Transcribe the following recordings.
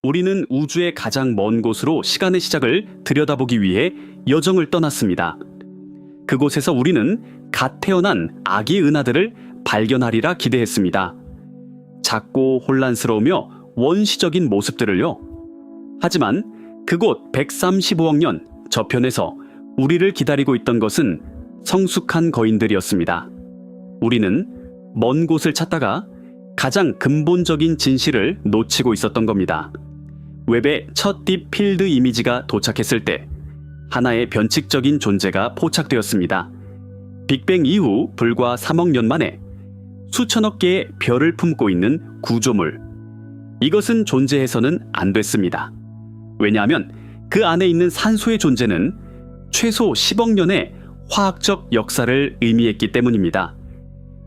우리는 우주의 가장 먼 곳으로 시간의 시작을 들여다보기 위해 여정을 떠났습니다. 그곳에서 우리는 갓 태어난 아기 은하들을 발견하리라 기대했습니다. 작고 혼란스러우며 원시적인 모습들을요. 하지만 그곳 135억 년 저편에서 우리를 기다리고 있던 것은 성숙한 거인들이었습니다. 우리는 먼 곳을 찾다가 가장 근본적인 진실을 놓치고 있었던 겁니다. 웹의 첫 딥 필드 이미지가 도착했을 때 하나의 변칙적인 존재가 포착되었습니다. 빅뱅 이후 불과 3억 년 만에 수천억 개의 별을 품고 있는 구조물. 이것은 존재해서는 안 됐습니다. 왜냐하면 그 안에 있는 산소의 존재는 최소 10억 년의 화학적 역사를 의미했기 때문입니다.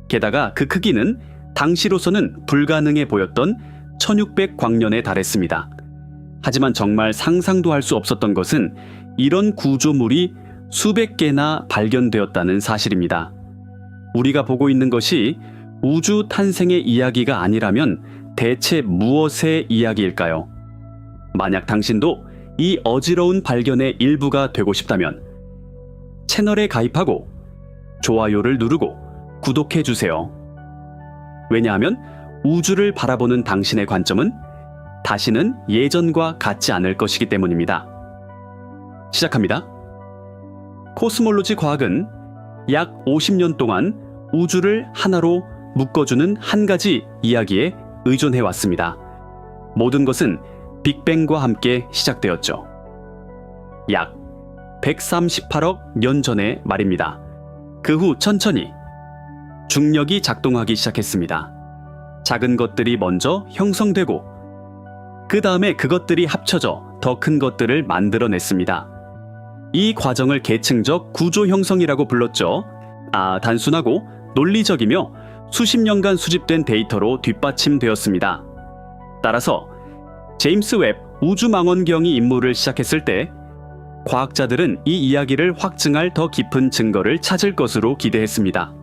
게다가 그 크기는 당시로서는 불가능해 보였던 1600광년에 달했습니다. 하지만 정말 상상도 할 수 없었던 것은 이런 구조물이 수백 개나 발견되었다는 사실입니다. 우리가 보고 있는 것이 우주 탄생의 이야기가 아니라면 대체 무엇의 이야기일까요? 만약 당신도 이 어지러운 발견의 일부가 되고 싶다면 채널에 가입하고 좋아요를 누르고 구독해주세요. 왜냐하면 우주를 바라보는 당신의 관점은 다시는 예전과 같지 않을 것이기 때문입니다. 시작합니다. 코스몰로지 과학은 약 50년 동안 우주를 하나로 묶어주는 한 가지 이야기에 의존해왔습니다. 모든 것은 빅뱅과 함께 시작되었죠. 약 138억 년 전의 말입니다. 그 후 천천히 중력이 작동하기 시작했습니다. 작은 것들이 먼저 형성되고 그 다음에 그것들이 합쳐져 더 큰 것들을 만들어냈습니다. 이 과정을 계층적 구조 형성이라고 불렀죠. 단순하고 논리적이며 수십 년간 수집된 데이터로 뒷받침되었습니다. 따라서 제임스 웹 우주망원경이 임무를 시작했을 때 과학자들은 이 이야기를 확증할 더 깊은 증거를 찾을 것으로 기대했습니다.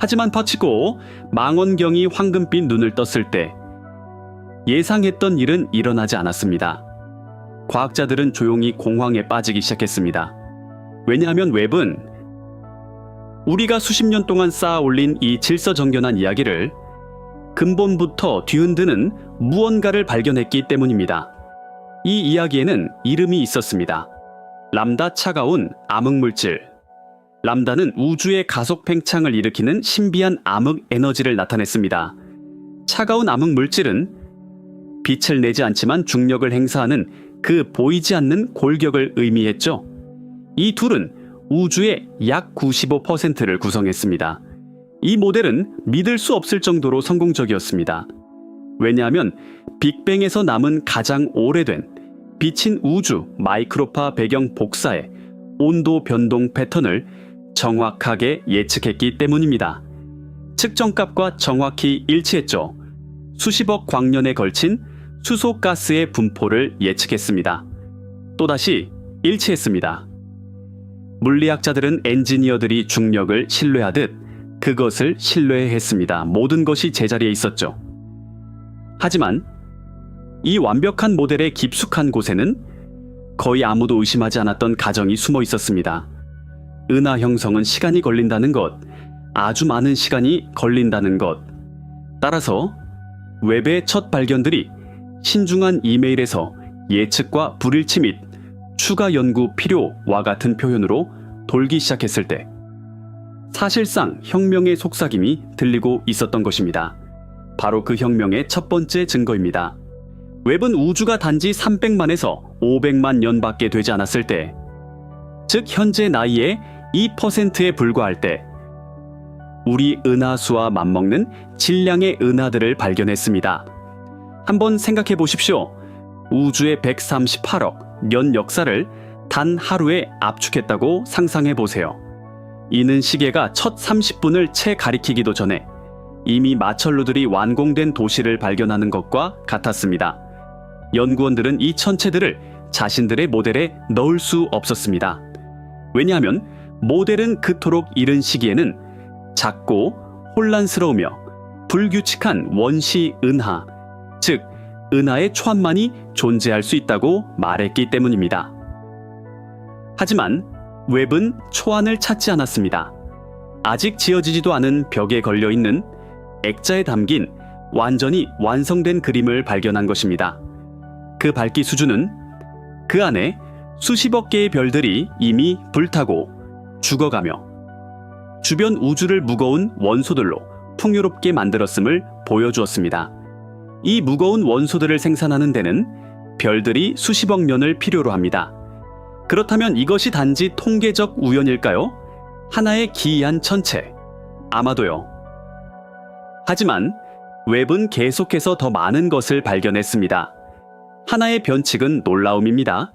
하지만 파치고 망원경이 황금빛 눈을 떴을 때 예상했던 일은 일어나지 않았습니다. 과학자들은 조용히 공황에 빠지기 시작했습니다. 왜냐하면 웹은 우리가 수십 년 동안 쌓아 올린 이 질서정연한 이야기를 근본부터 뒤흔드는 무언가를 발견했기 때문입니다. 이 이야기에는 이름이 있었습니다. 람다 차가운 암흑물질. 람다는 우주의 가속 팽창을 일으키는 신비한 암흑 에너지를 나타냈습니다. 차가운 암흑물질은 빛을 내지 않지만 중력을 행사하는 그 보이지 않는 골격을 의미했죠. 이 둘은 우주의 약 95%를 구성했습니다. 이 모델은 믿을 수 없을 정도로 성공적이었습니다. 왜냐하면 빅뱅에서 남은 가장 오래된 비친 우주 마이크로파 배경 복사의 온도 변동 패턴을 정확하게 예측했기 때문입니다. 측정값과 정확히 일치했죠. 수십억 광년에 걸친 수소가스의 분포를 예측했습니다. 또다시 일치했습니다. 물리학자들은 엔지니어들이 중력을 신뢰하듯 그것을 신뢰했습니다. 모든 것이 제자리에 있었죠. 하지만 이 완벽한 모델의 깊숙한 곳에는 거의 아무도 의심하지 않았던 가정이 숨어 있었습니다. 은하 형성은 시간이 걸린다는 것, 아주 많은 시간이 걸린다는 것. 따라서 웹의 첫 발견들이 신중한 이메일에서 예측과 불일치 및 추가 연구 필요와 같은 표현으로 돌기 시작했을 때 사실상 혁명의 속삭임이 들리고 있었던 것입니다. 바로 그 혁명의 첫 번째 증거입니다. 웹은 우주가 단지 300만에서 500만 년밖에 되지 않았을 때, 즉 현재 나이의 2%에 불과할 때 우리 은하수와 맞먹는 질량의 은하들을 발견했습니다. 한번 생각해 보십시오. 우주의 138억 년 역사를 단 하루에 압축했다고 상상해 보세요. 이는 시계가 첫 30분을 채 가리키기도 전에 이미 마철루들이 완공된 도시를 발견하는 것과 같았습니다. 연구원들은 이 천체들을 자신들의 모델에 넣을 수 없었습니다. 왜냐하면 모델은 그토록 이른 시기에는 작고 혼란스러우며 불규칙한 원시 은하, 즉 은하의 초안만이 존재할 수 있다고 말했기 때문입니다. 하지만 웹은 초안을 찾지 않았습니다. 아직 지어지지도 않은 벽에 걸려 있는 액자에 담긴 완전히 완성된 그림을 발견한 것입니다. 그 밝기 수준은 그 안에 수십억 개의 별들이 이미 불타고 죽어가며 주변 우주를 무거운 원소들로 풍요롭게 만들었음을 보여주었습니다. 이 무거운 원소들을 생산하는 데는 별들이 수십억 년을 필요로 합니다. 그렇다면 이것이 단지 통계적 우연일까요? 하나의 기이한 천체? 아마도요. 하지만 웹은 계속해서 더 많은 것을 발견했습니다. 하나의 변칙은 놀라움입니다.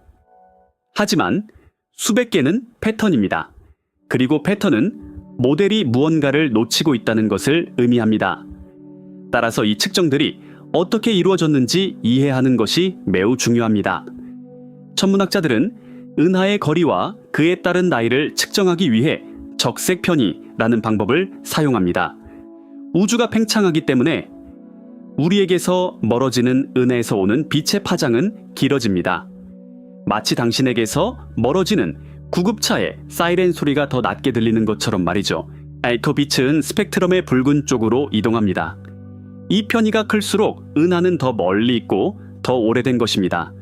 하지만 수백 개는 패턴입니다. 그리고 패턴은 모델이 무언가를 놓치고 있다는 것을 의미합니다. 따라서 이 측정들이 어떻게 이루어졌는지 이해하는 것이 매우 중요합니다. 천문학자들은 은하의 거리와 그에 따른 나이를 측정하기 위해 적색 편이라는 방법을 사용합니다. 우주가 팽창하기 때문에 우리에게서 멀어지는 은하에서 오는 빛의 파장은 길어집니다. 마치 당신에게서 멀어지는 구급차의 사이렌 소리가 더 낮게 들리는 것처럼 말이죠. 그 빛은 스펙트럼의 붉은 쪽으로 이동합니다. 이 편이가 클수록 은하는 더 멀리 있고 더 오래된 것입니다.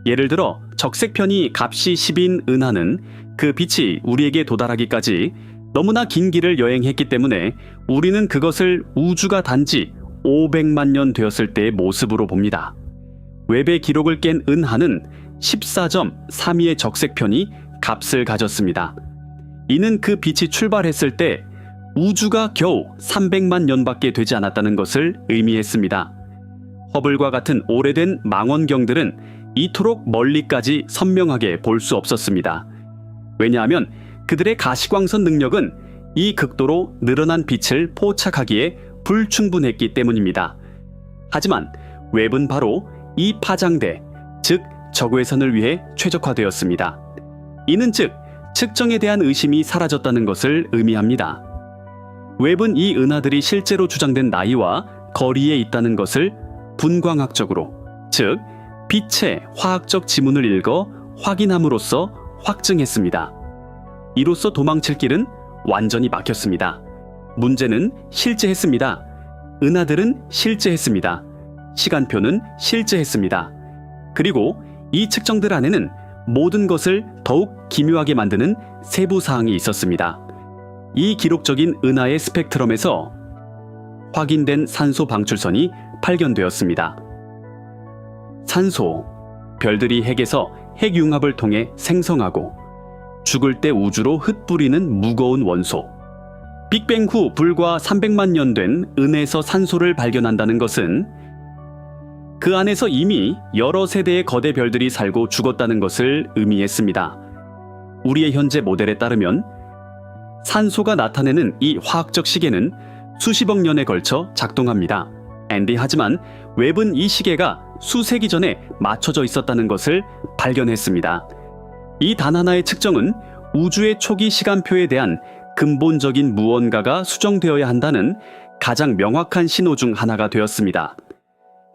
예를 들어 적색 편이 값이 10인 은하는 그 빛이 우리에게 도달하기까지 너무나 긴 길을 여행했기 때문에 우리는 그것을 우주가 단지 500만 년 되었을 때의 모습으로 봅니다. 웹의 기록을 깬 은하는 14.32의 적색 편이 값을 가졌습니다. 이는 그 빛이 출발했을 때 우주가 겨우 300만 년밖에 되지 않았다는 것을 의미했습니다. 허블과 같은 오래된 망원경들은 이토록 멀리까지 선명하게 볼 수 없었습니다. 왜냐하면 그들의 가시광선 능력은 이 극도로 늘어난 빛을 포착하기에 불충분했기 때문입니다. 하지만 웹은 바로 이 파장대, 즉 적외선을 위해 최적화되었습니다. 이는 즉 측정에 대한 의심이 사라졌다는 것을 의미합니다. 웹은 이 은하들이 실제로 주장된 나이와 거리에 있다는 것을 분광학적으로, 즉 빛의 화학적 지문을 읽어 확인함으로써 확증했습니다. 이로써 도망칠 길은 완전히 막혔습니다. 문제는 실제했습니다. 은하들은 실제했습니다. 시간표는 실제했습니다. 그리고 이 측정들 안에는 모든 것을 더욱 기묘하게 만드는 세부 사항이 있었습니다. 이 기록적인 은하의 스펙트럼에서 확인된 산소 방출선이 발견되었습니다. 산소, 별들이 핵에서 핵융합을 통해 생성하고 죽을 때 우주로 흩뿌리는 무거운 원소. 빅뱅 후 불과 300만 년 된 은에서 산소를 발견한다는 것은 그 안에서 이미 여러 세대의 거대 별들이 살고 죽었다는 것을 의미했습니다. 우리의 현재 모델에 따르면 산소가 나타내는 이 화학적 시계는 수십억 년에 걸쳐 작동합니다. 하지만 웹은 이 시계가 수세기 전에 맞춰져 있었다는 것을 발견했습니다. 이 단 하나의 측정은 우주의 초기 시간표에 대한 근본적인 무언가가 수정되어야 한다는 가장 명확한 신호 중 하나가 되었습니다.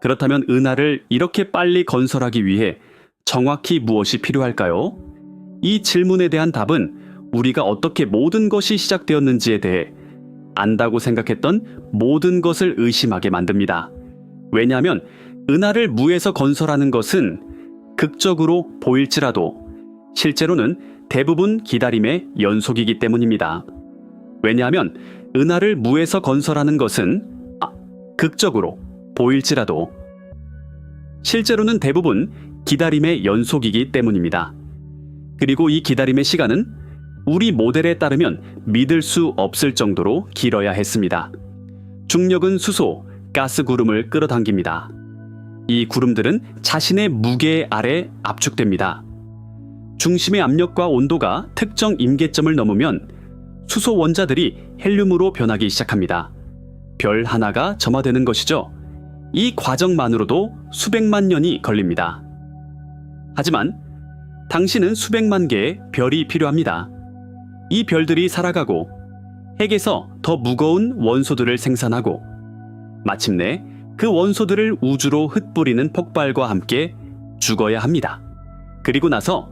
그렇다면 은하를 이렇게 빨리 건설하기 위해 정확히 무엇이 필요할까요? 이 질문에 대한 답은 우리가 어떻게 모든 것이 시작되었는지에 대해 안다고 생각했던 모든 것을 의심하게 만듭니다. 왜냐하면 은하를 무에서 건설하는 것은 극적으로 보일지라도 실제로는 대부분 기다림의 연속이기 때문입니다. 왜냐하면 은하를 무에서 건설하는 것은 극적으로 보일지라도 실제로는 대부분 기다림의 연속이기 때문입니다. 그리고 이 기다림의 시간은 우리 모델에 따르면 믿을 수 없을 정도로 길어야 했습니다. 중력은 수소, 가스 구름을 끌어당깁니다. 이 구름들은 자신의 무게 아래 압축됩니다. 중심의 압력과 온도가 특정 임계점을 넘으면 수소 원자들이 헬륨으로 변하기 시작합니다. 별 하나가 점화되는 것이죠. 이 과정만으로도 수백만 년이 걸립니다. 하지만 당신은 수백만 개의 별이 필요합니다. 이 별들이 살아가고 핵에서 더 무거운 원소들을 생산하고 마침내 그 원소들을 우주로 흩뿌리는 폭발과 함께 죽어야 합니다. 그리고 나서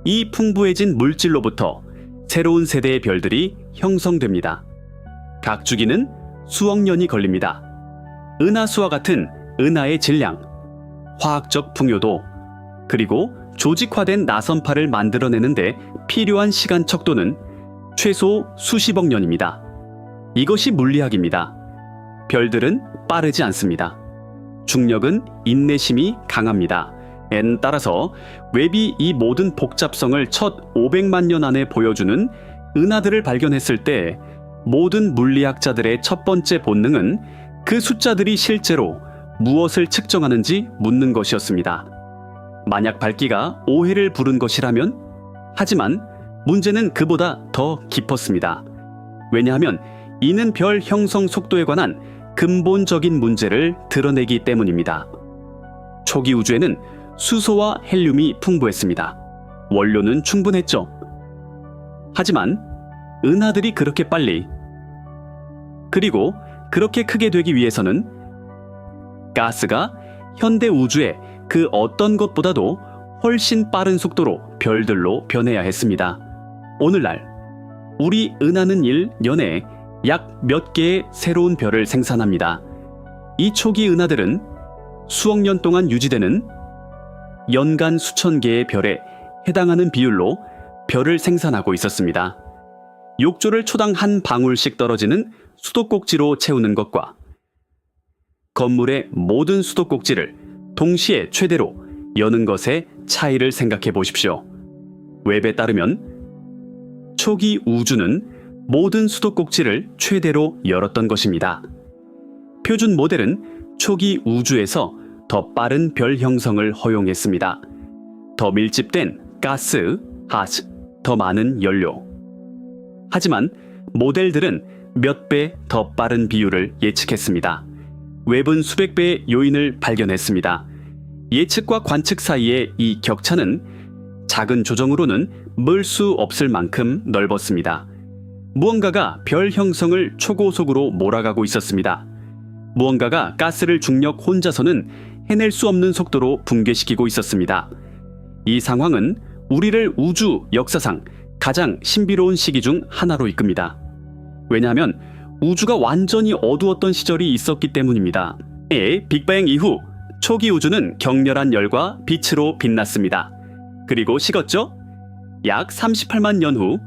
이 풍부해진 물질로부터 새로운 세대의 별들이 형성됩니다. 각 주기는 수억 년이 걸립니다. 은하수와 같은 은하의 질량, 화학적 풍요도, 그리고 조직화된 나선파를 만들어내는데 필요한 시간 척도는 최소 수십억 년입니다. 이것이 물리학입니다. 별들은 빠르지 않습니다. 중력은 인내심이 강합니다. 따라서 웹이 이 모든 복잡성을 첫 500만 년 안에 보여주는 은하들을 발견했을 때 모든 물리학자들의 첫 번째 본능은 그 숫자들이 실제로 무엇을 측정하는지 묻는 것이었습니다. 만약 밝기가 오해를 부른 것이라면? 하지만 문제는 그보다 더 깊었습니다. 왜냐하면 이는 별 형성 속도에 관한 근본적인 문제를 드러내기 때문입니다. 초기 우주에는 수소와 헬륨이 풍부했습니다. 원료는 충분했죠. 하지만 은하들이 그렇게 빨리, 그리고 그렇게 크게 되기 위해서는 가스가 현대 우주의 그 어떤 것보다도 훨씬 빠른 속도로 별들로 변해야 했습니다. 오늘날 우리 은하는 1년에 약 몇 개의 새로운 별을 생산합니다. 이 초기 은하들은 수억 년 동안 유지되는 연간 수천 개의 별에 해당하는 비율로 별을 생산하고 있었습니다. 욕조를 초당 한 방울씩 떨어지는 수도꼭지로 채우는 것과 건물의 모든 수도꼭지를 동시에 최대로 여는 것의 차이를 생각해 보십시오. 웹에 따르면 초기 우주는 모든 수도꼭지를 최대로 열었던 것입니다. 표준 모델은 초기 우주에서 더 빠른 별 형성을 허용했습니다. 더 밀집된 가스, 하스, 더 많은 연료. 하지만 모델들은 몇 배 더 빠른 비율을 예측했습니다. 웹은 수백 배의 요인을 발견했습니다. 예측과 관측 사이의 이 격차는 작은 조정으로는 물 수 없을 만큼 넓었습니다. 무언가가 별 형성을 초고속으로 몰아가고 있었습니다. 무언가가 가스를 중력 혼자서는 해낼 수 없는 속도로 붕괴시키고 있었습니다. 이 상황은 우리를 우주 역사상 가장 신비로운 시기 중 하나로 이끕니다. 왜냐하면 우주가 완전히 어두웠던 시절이 있었기 때문입니다. 빅뱅 이후 초기 우주는 격렬한 열과 빛으로 빛났습니다. 그리고 식었죠? 약 38만 년 후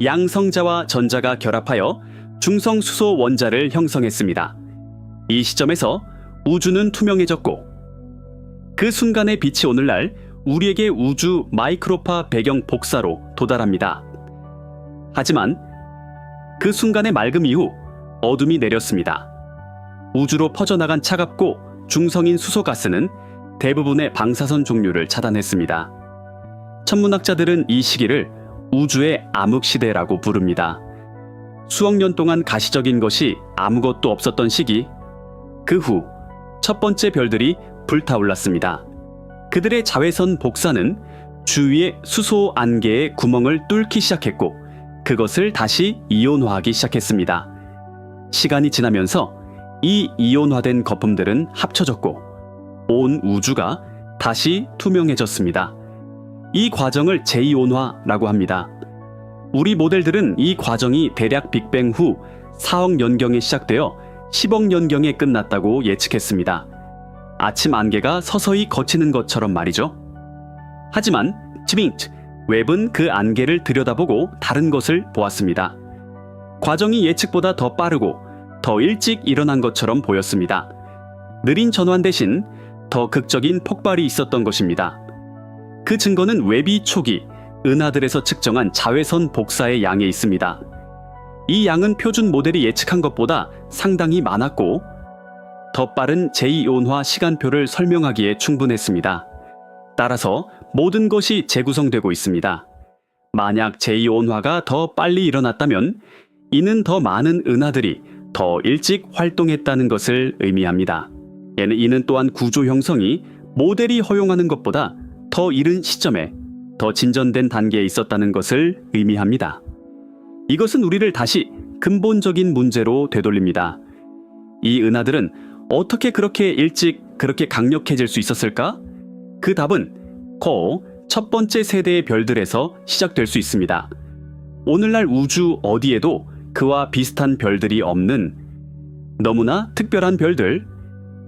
양성자와 전자가 결합하여 중성수소 원자를 형성했습니다. 이 시점에서 우주는 투명해졌고 그 순간의 빛이 오늘날 우리에게 우주 마이크로파 배경 복사로 도달합니다. 하지만 그 순간의 맑음 이후 어둠이 내렸습니다. 우주로 퍼져나간 차갑고 중성인 수소가스는 대부분의 방사선 종류를 차단했습니다. 천문학자들은 이 시기를 우주의 암흑시대라고 부릅니다. 수억 년 동안 가시적인 것이 아무것도 없었던 시기, 그 후 첫 번째 별들이 불타올랐습니다. 그들의 자외선 복사는 주위의 수소 안개의 구멍을 뚫기 시작했고 그것을 다시 이온화하기 시작했습니다. 시간이 지나면서 이 이온화된 거품들은 합쳐졌고 온 우주가 다시 투명해졌습니다. 이 과정을 재이온화라고 합니다. 우리 모델들은 이 과정이 대략 빅뱅 후 4억 년경에 시작되어 10억 년경에 끝났다고 예측했습니다. 아침 안개가 서서히 걷히는 것처럼 말이죠. 하지만 웹은 그 안개를 들여다보고 다른 것을 보았습니다. 과정이 예측보다 더 빠르고 더 일찍 일어난 것처럼 보였습니다. 느린 전환 대신 더 극적인 폭발이 있었던 것입니다. 그 증거는 웹이 초기 은하들에서 측정한 자외선 복사의 양에 있습니다. 이 양은 표준 모델이 예측한 것보다 상당히 많았고 더 빠른 제2온화 시간표를 설명하기에 충분했습니다. 따라서 모든 것이 재구성되고 있습니다. 만약 제2온화가 더 빨리 일어났다면 이는 더 많은 은하들이 더 일찍 활동했다는 것을 의미합니다. 이는 또한 구조 형성이 모델이 허용하는 것보다 더 이른 시점에 더 진전된 단계에 있었다는 것을 의미합니다. 이것은 우리를 다시 근본적인 문제로 되돌립니다. 이 은하들은 어떻게 그렇게 일찍 그렇게 강력해질 수 있었을까? 그 답은 첫 번째 세대의 별들에서 시작될 수 있습니다. 오늘날 우주 어디에도 그와 비슷한 별들이 없는 너무나 특별한 별들,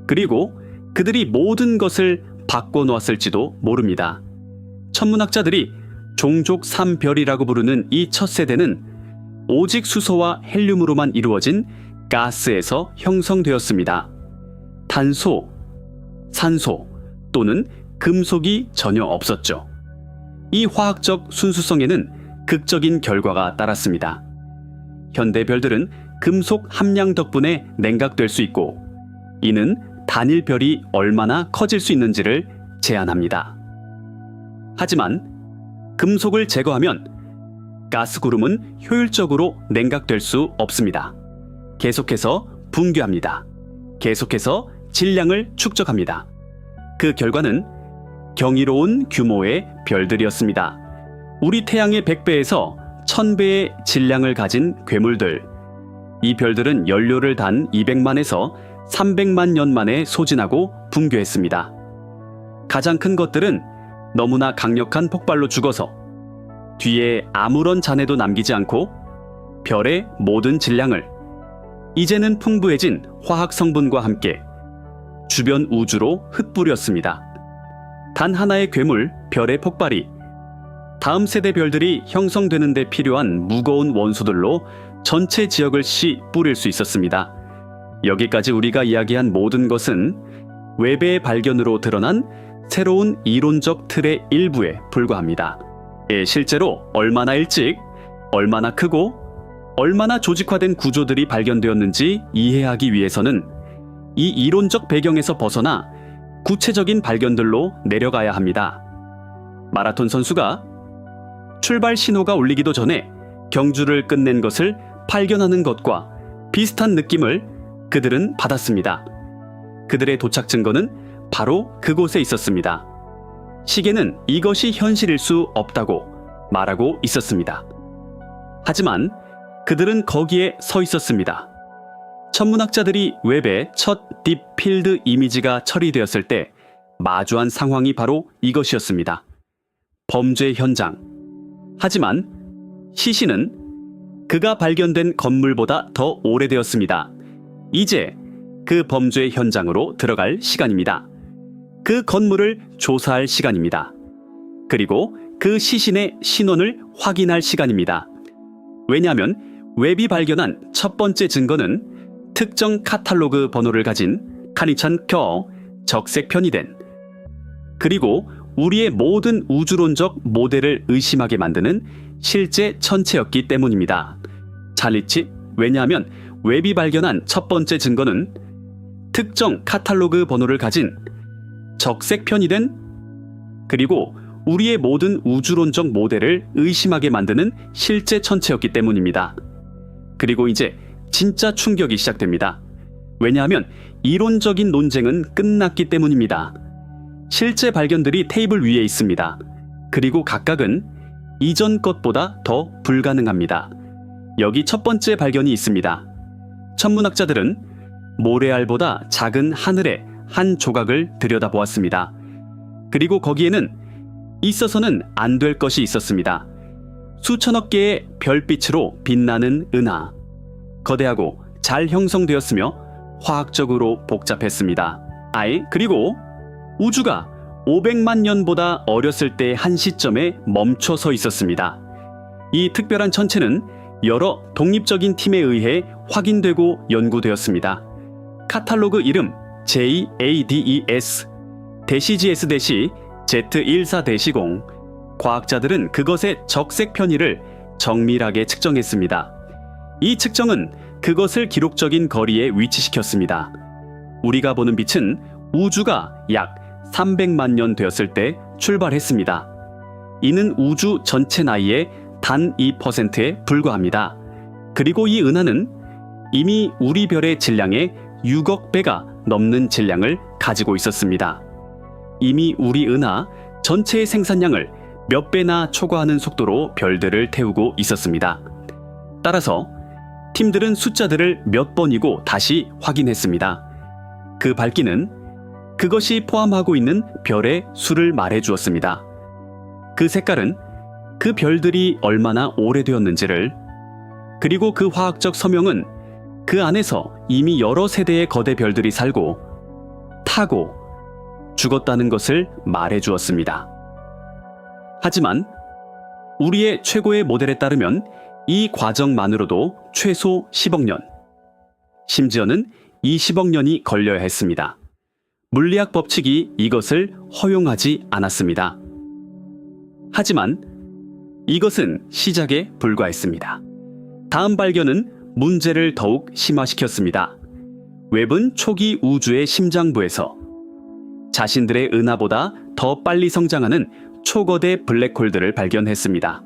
그리고 그들이 모든 것을 바꿔놓았을지도 모릅니다. 천문학자들이 종족 3별이라고 부르는 이 첫 세대는 오직 수소와 헬륨으로만 이루어진 가스에서 형성되었습니다. 탄소, 산소 또는 금속이 전혀 없었죠. 이 화학적 순수성에는 극적인 결과가 따랐습니다. 현대 별들은 금속 함량 덕분에 냉각될 수 있고, 이는 단일 별이 얼마나 커질 수 있는지를 제한합니다. 하지만 금속을 제거하면 가스구름은 효율적으로 냉각될 수 없습니다. 계속해서 붕괴합니다. 계속해서 질량을 축적합니다. 그 결과는 경이로운 규모의 별들이었습니다. 우리 태양의 100배에서 1000배의 질량을 가진 괴물들. 이 별들은 연료를 단 200만에서 300만 년 만에 소진하고 붕괴했습니다. 가장 큰 것들은 너무나 강력한 폭발로 죽어서 뒤에 아무런 잔해도 남기지 않고 별의 모든 질량을 이제는 풍부해진 화학 성분과 함께 주변 우주로 흩뿌렸습니다. 단 하나의 괴물, 별의 폭발이 다음 세대 별들이 형성되는 데 필요한 무거운 원소들로 전체 지역을 뿌릴 수 있었습니다. 여기까지 우리가 이야기한 모든 것은 웹의 발견으로 드러난 새로운 이론적 틀의 일부에 불과합니다. 실제로 얼마나 일찍, 얼마나 크고 얼마나 조직화된 구조들이 발견되었는지 이해하기 위해서는 이 이론적 배경에서 벗어나 구체적인 발견들로 내려가야 합니다. 마라톤 선수가 출발 신호가 울리기도 전에 경주를 끝낸 것을 발견하는 것과 비슷한 느낌을 그들은 받았습니다. 그들의 도착 증거는 바로 그곳에 있었습니다. 시계는 이것이 현실일 수 없다고 말하고 있었습니다. 하지만 그들은 거기에 서 있었습니다. 천문학자들이 웹의 첫 딥필드 이미지가 처리되었을 때 마주한 상황이 바로 이것이었습니다. 범죄 현장. 하지만 시신은 그가 발견된 건물보다 더 오래되었습니다. 이제 그 범죄 현장으로 들어갈 시간입니다. 그 건물을 조사할 시간입니다. 그리고 그 시신의 신원을 확인할 시간입니다. 왜냐하면 웹이 발견한 첫 번째 증거는 특정 카탈로그 번호를 가진 카니찬 켜 적색 편의된, 그리고 우리의 모든 우주론적 모델을 의심하게 만드는 실제 천체였기 때문입니다. 찰리치, 왜냐하면 웹이 발견한 첫 번째 증거는 특정 카탈로그 번호를 가진 적색 편의된, 그리고 우리의 모든 우주론적 모델을 의심하게 만드는 실제 천체였기 때문입니다. 그리고 이제 진짜 충격이 시작됩니다. 왜냐하면 이론적인 논쟁은 끝났기 때문입니다. 실제 발견들이 테이블 위에 있습니다. 그리고 각각은 이전 것보다 더 불가능합니다. 여기 첫 번째 발견이 있습니다. 천문학자들은 모래알보다 작은 하늘의 한 조각을 들여다보았습니다. 그리고 거기에는 있어서는 안 될 것이 있었습니다. 수천억 개의 별빛으로 빛나는 은하. 거대하고 잘 형성되었으며 화학적으로 복잡했습니다. 그리고 우주가 500만 년보다 어렸을 때 한 시점에 멈춰 서 있었습니다. 이 특별한 천체는 여러 독립적인 팀에 의해 확인되고 연구되었습니다. 카탈로그 이름 JADES Z14-0. 과학자들은 그것의 적색 편의를 정밀하게 측정했습니다. 이 측정은 그것을 기록적인 거리에 위치시켰습니다. 우리가 보는 빛은 우주가 약 300만 년 되었을 때 출발했습니다. 이는 우주 전체 나이의 단 2%에 불과합니다. 그리고 이 은하는 이미 우리 별의 질량의 6억 배가 넘는 질량을 가지고 있었습니다. 이미 우리 은하 전체의 생산량을 몇 배나 초과하는 속도로 별들을 태우고 있었습니다. 따라서 팀들은 숫자들을 몇 번이고 다시 확인했습니다. 그 밝기는 그것이 포함하고 있는 별의 수를 말해주었습니다. 그 색깔은 그 별들이 얼마나 오래되었는지를, 그리고 그 화학적 서명은 그 안에서 이미 여러 세대의 거대 별들이 살고 타고 죽었다는 것을 말해주었습니다. 하지만 우리의 최고의 모델에 따르면 이 과정만으로도 최소 10억 년, 심지어는 20억 년이 걸려야 했습니다. 물리학 법칙이 이것을 허용하지 않았습니다. 하지만 이것은 시작에 불과했습니다. 다음 발견은 문제를 더욱 심화시켰습니다. 웹은 초기 우주의 심장부에서 자신들의 은하보다 더 빨리 성장하는 초거대 블랙홀들을 발견했습니다.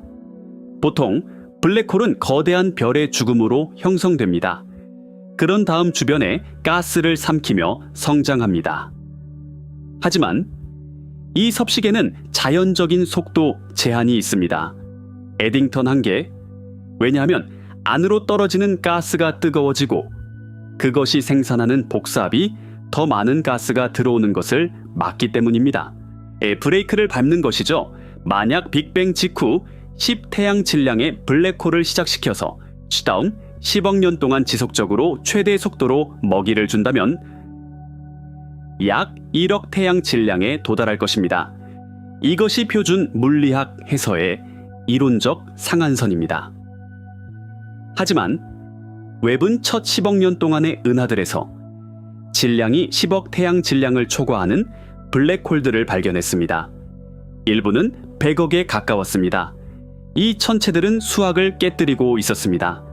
보통 블랙홀은 거대한 별의 죽음으로 형성됩니다. 그런 다음 주변에 가스를 삼키며 성장합니다. 하지만 이 섭식에는 자연적인 속도 제한이 있습니다. 에딩턴 한계. 왜냐하면 안으로 떨어지는 가스가 뜨거워지고 그것이 생산하는 복사압이 더 많은 가스가 들어오는 것을 막기 때문입니다. 브레이크를 밟는 것이죠. 만약 빅뱅 직후 10태양 질량의 블랙홀을 시작시켜서 다음 10억 년 동안 지속적으로 최대 속도로 먹이를 준다면 약 1억 태양 질량에 도달할 것입니다. 이것이 표준 물리학 해서의 이론적 상한선입니다. 하지만 웹은 첫 10억 년 동안의 은하들에서 질량이 10억 태양 질량을 초과하는 블랙홀들을 발견했습니다. 일부는 100억에 가까웠습니다. 이 천체들은 수학을 깨뜨리고 있었습니다.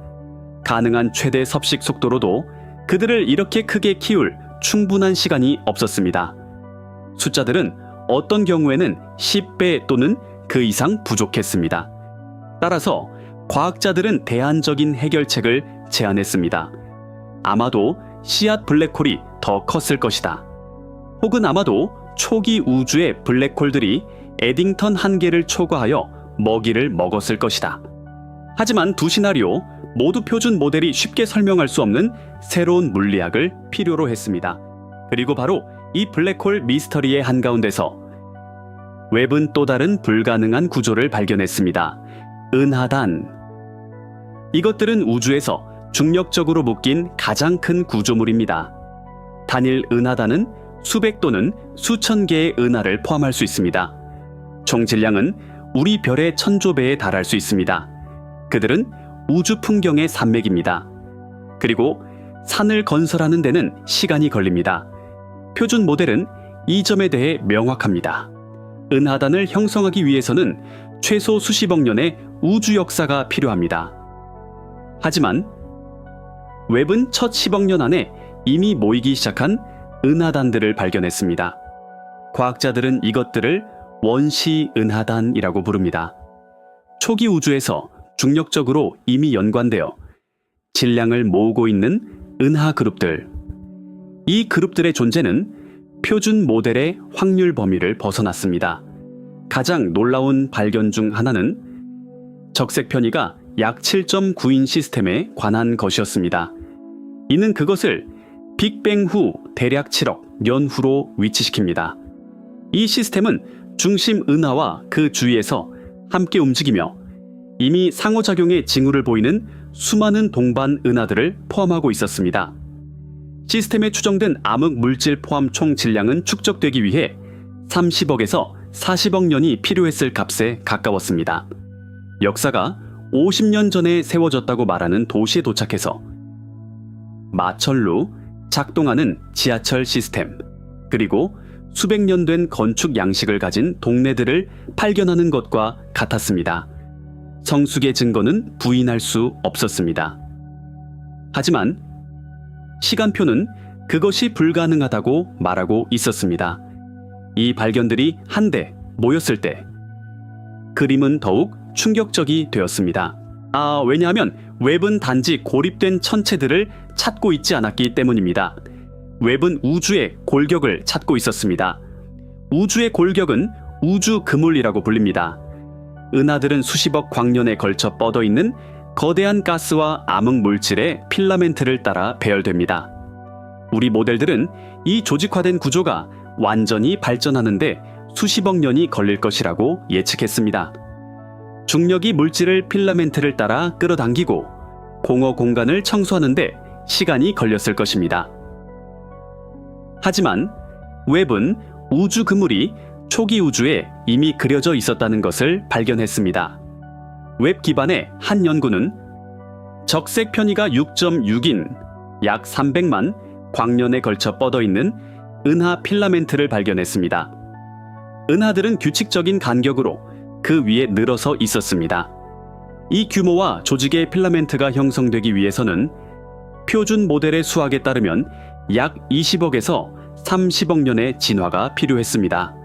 가능한 최대 섭식 속도로도 그들을 이렇게 크게 키울 충분한 시간이 없었습니다. 숫자들은 어떤 경우에는 10배 또는 그 이상 부족했습니다. 따라서 과학자들은 대안적인 해결책을 제안했습니다. 아마도 씨앗 블랙홀이 더 컸을 것이다. 혹은 아마도 초기 우주의 블랙홀들이 에딩턴 한계를 초과하여 먹이를 먹었을 것이다. 하지만 두 시나리오 모두 표준 모델이 쉽게 설명할 수 없는 새로운 물리학을 필요로 했습니다. 그리고 바로 이 블랙홀 미스터리의 한가운데서 웹은 또 다른 불가능한 구조를 발견했습니다. 은하단. 이것들은 우주에서 중력적으로 묶인 가장 큰 구조물입니다. 단일 은하단은 수백 또는 수천 개의 은하를 포함할 수 있습니다. 총 질량은 우리 별의 1000조배에 달할 수 있습니다. 그들은 우주 풍경의 산맥입니다. 그리고 산을 건설하는 데는 시간이 걸립니다. 표준 모델은 이 점에 대해 명확합니다. 은하단을 형성하기 위해서는 최소 수십억 년의 우주 역사가 필요합니다. 하지만 웹은 첫 10억 년 안에 이미 모이기 시작한 은하단들을 발견했습니다. 과학자들은 이것들을 원시 은하단이라고 부릅니다. 초기 우주에서 중력적으로 이미 연관되어 질량을 모으고 있는 은하 그룹들. 이 그룹들의 존재는 표준 모델의 확률 범위를 벗어났습니다. 가장 놀라운 발견 중 하나는 적색 편의가 약 7.9인 시스템에 관한 것이었습니다. 이는 그것을 빅뱅 후 대략 7억 년 후로 위치시킵니다. 이 시스템은 중심 은하와 그 주위에서 함께 움직이며 이미 상호작용의 징후를 보이는 수많은 동반 은하들을 포함하고 있었습니다. 시스템에 추정된 암흑 물질 포함 총 질량은 축적되기 위해 30억에서 40억 년이 필요했을 값에 가까웠습니다. 역사가 50년 전에 세워졌다고 말하는 도시에 도착해서 마철로 작동하는 지하철 시스템, 그리고 수백 년 된 건축 양식을 가진 동네들을 발견하는 것과 같았습니다. 성숙의 증거는 부인할 수 없었습니다. 하지만 시간표는 그것이 불가능하다고 말하고 있었습니다. 이 발견들이 한데 모였을 때 그림은 더욱 충격적이 되었습니다. 왜냐하면 웹은 단지 고립된 천체들을 찾고 있지 않았기 때문입니다. 웹은 우주의 골격을 찾고 있었습니다. 우주의 골격은 우주 그물이라고 불립니다. 은하들은 수십억 광년에 걸쳐 뻗어 있는 거대한 가스와 암흑 물질의 필라멘트를 따라 배열됩니다. 우리 모델들은 이 조직화된 구조가 완전히 발전하는데 수십억 년이 걸릴 것이라고 예측했습니다. 중력이 물질을 필라멘트를 따라 끌어당기고 공허 공간을 청소하는데 시간이 걸렸을 것입니다. 하지만 웹은 우주 그물이 초기 우주에 이미 그려져 있었다는 것을 발견했습니다. 웹 기반의 한 연구는 적색 편이가 6.6인 약 300만 광년에 걸쳐 뻗어 있는 은하 필라멘트를 발견했습니다. 은하들은 규칙적인 간격으로 그 위에 늘어서 있었습니다. 이 규모와 조직의 필라멘트가 형성되기 위해서는 표준 모델의 수학에 따르면 약 20억에서 30억 년의 진화가 필요했습니다.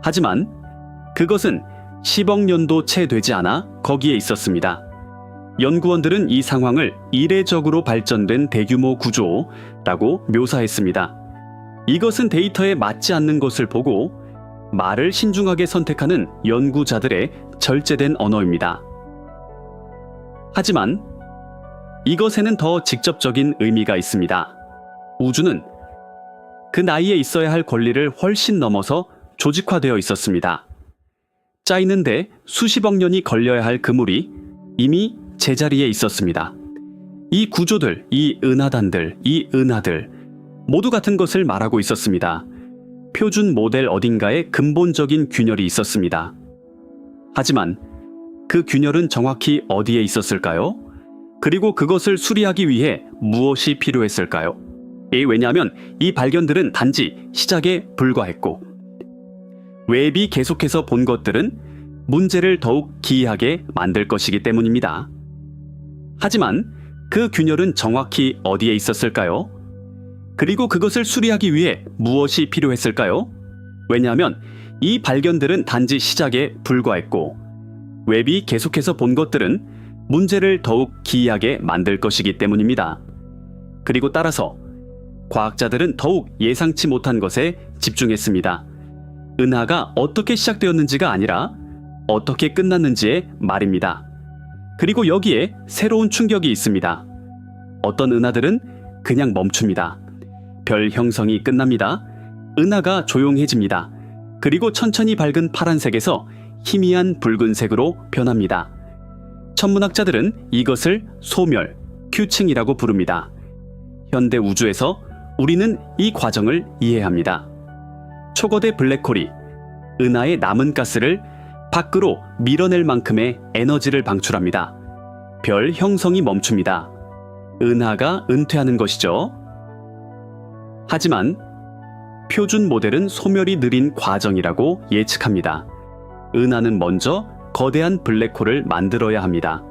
하지만 그것은 10억 년도 채 되지 않아 거기에 있었습니다. 연구원들은 이 상황을 이례적으로 발전된 대규모 구조라고 묘사했습니다. 이것은 데이터에 맞지 않는 것을 보고 말을 신중하게 선택하는 연구자들의 절제된 언어입니다. 하지만 이것에는 더 직접적인 의미가 있습니다. 우주는 그 나이에 있어야 할 권리를 훨씬 넘어서 조직화되어 있었습니다. 짜이는데 수십억 년이 걸려야 할 그물이 이미 제자리에 있었습니다. 이 구조들, 이 은하단들, 이 은하들 모두 같은 것을 말하고 있었습니다. 표준 모델 어딘가에 근본적인 균열이 있었습니다. 하지만 그 균열은 정확히 어디에 있었을까요? 그리고 그것을 수리하기 위해 무엇이 필요했을까요? 왜냐하면 이 발견들은 단지 시작에 불과했고 웹이 계속해서 본 것들은 문제를 더욱 기이하게 만들 것이기 때문입니다. 하지만 그 균열은 정확히 어디에 있었을까요? 그리고 그것을 수리하기 위해 무엇이 필요했을까요? 왜냐하면 이 발견들은 단지 시작에 불과했고 웹이 계속해서 본 것들은 문제를 더욱 기이하게 만들 것이기 때문입니다. 그리고 따라서 과학자들은 더욱 예상치 못한 것에 집중했습니다. 은하가 어떻게 시작되었는지가 아니라 어떻게 끝났는지의 말입니다. 그리고 여기에 새로운 충격이 있습니다. 어떤 은하들은 그냥 멈춥니다. 별 형성이 끝납니다. 은하가 조용해집니다. 그리고 천천히 밝은 파란색에서 희미한 붉은색으로 변합니다. 천문학자들은 이것을 소멸, 큐층이라고 부릅니다. 현대 우주에서 우리는 이 과정을 이해합니다. 초거대 블랙홀이 은하의 남은 가스를 밖으로 밀어낼 만큼의 에너지를 방출합니다. 별 형성이 멈춥니다. 은하가 은퇴하는 것이죠. 하지만 표준 모델은 소멸이 느린 과정이라고 예측합니다. 은하는 먼저 거대한 블랙홀을 만들어야 합니다.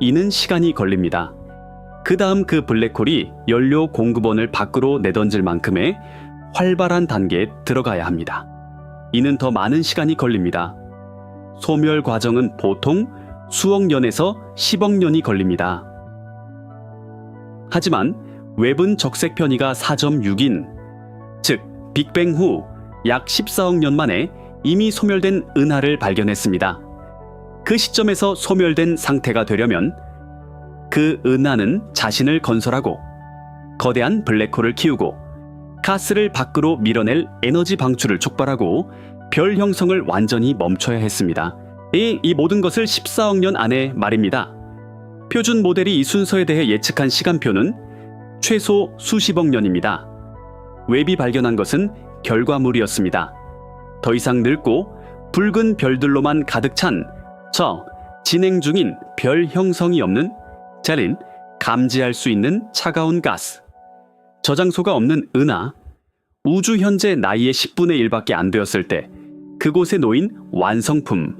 이는 시간이 걸립니다. 그 다음 그 블랙홀이 연료 공급원을 밖으로 내던질 만큼의 활발한 단계에 들어가야 합니다. 이는 더 많은 시간이 걸립니다. 소멸 과정은 보통 수억 년에서 10억 년이 걸립니다. 하지만 웹은 적색 편이가 4.6인, 즉 빅뱅 후 약 14억 년 만에 이미 소멸된 은하를 발견했습니다. 그 시점에서 소멸된 상태가 되려면 그 은하는 자신을 건설하고 거대한 블랙홀을 키우고 가스를 밖으로 밀어낼 에너지 방출을 촉발하고 별 형성을 완전히 멈춰야 했습니다. 이 모든 것을 14억 년 안에 말입니다. 표준 모델이 이 순서에 대해 예측한 시간표는 최소 수십억 년입니다. 웹이 발견한 것은 결과물이었습니다. 더 이상 늙고 붉은 별들로만 가득 찬 저 진행 중인 별 형성이 없는 젤린, 감지할 수 있는 차가운 가스, 저장소가 없는 은하, 우주 현재 나이의 10분의 1밖에 안 되었을 때 그곳에 놓인 완성품.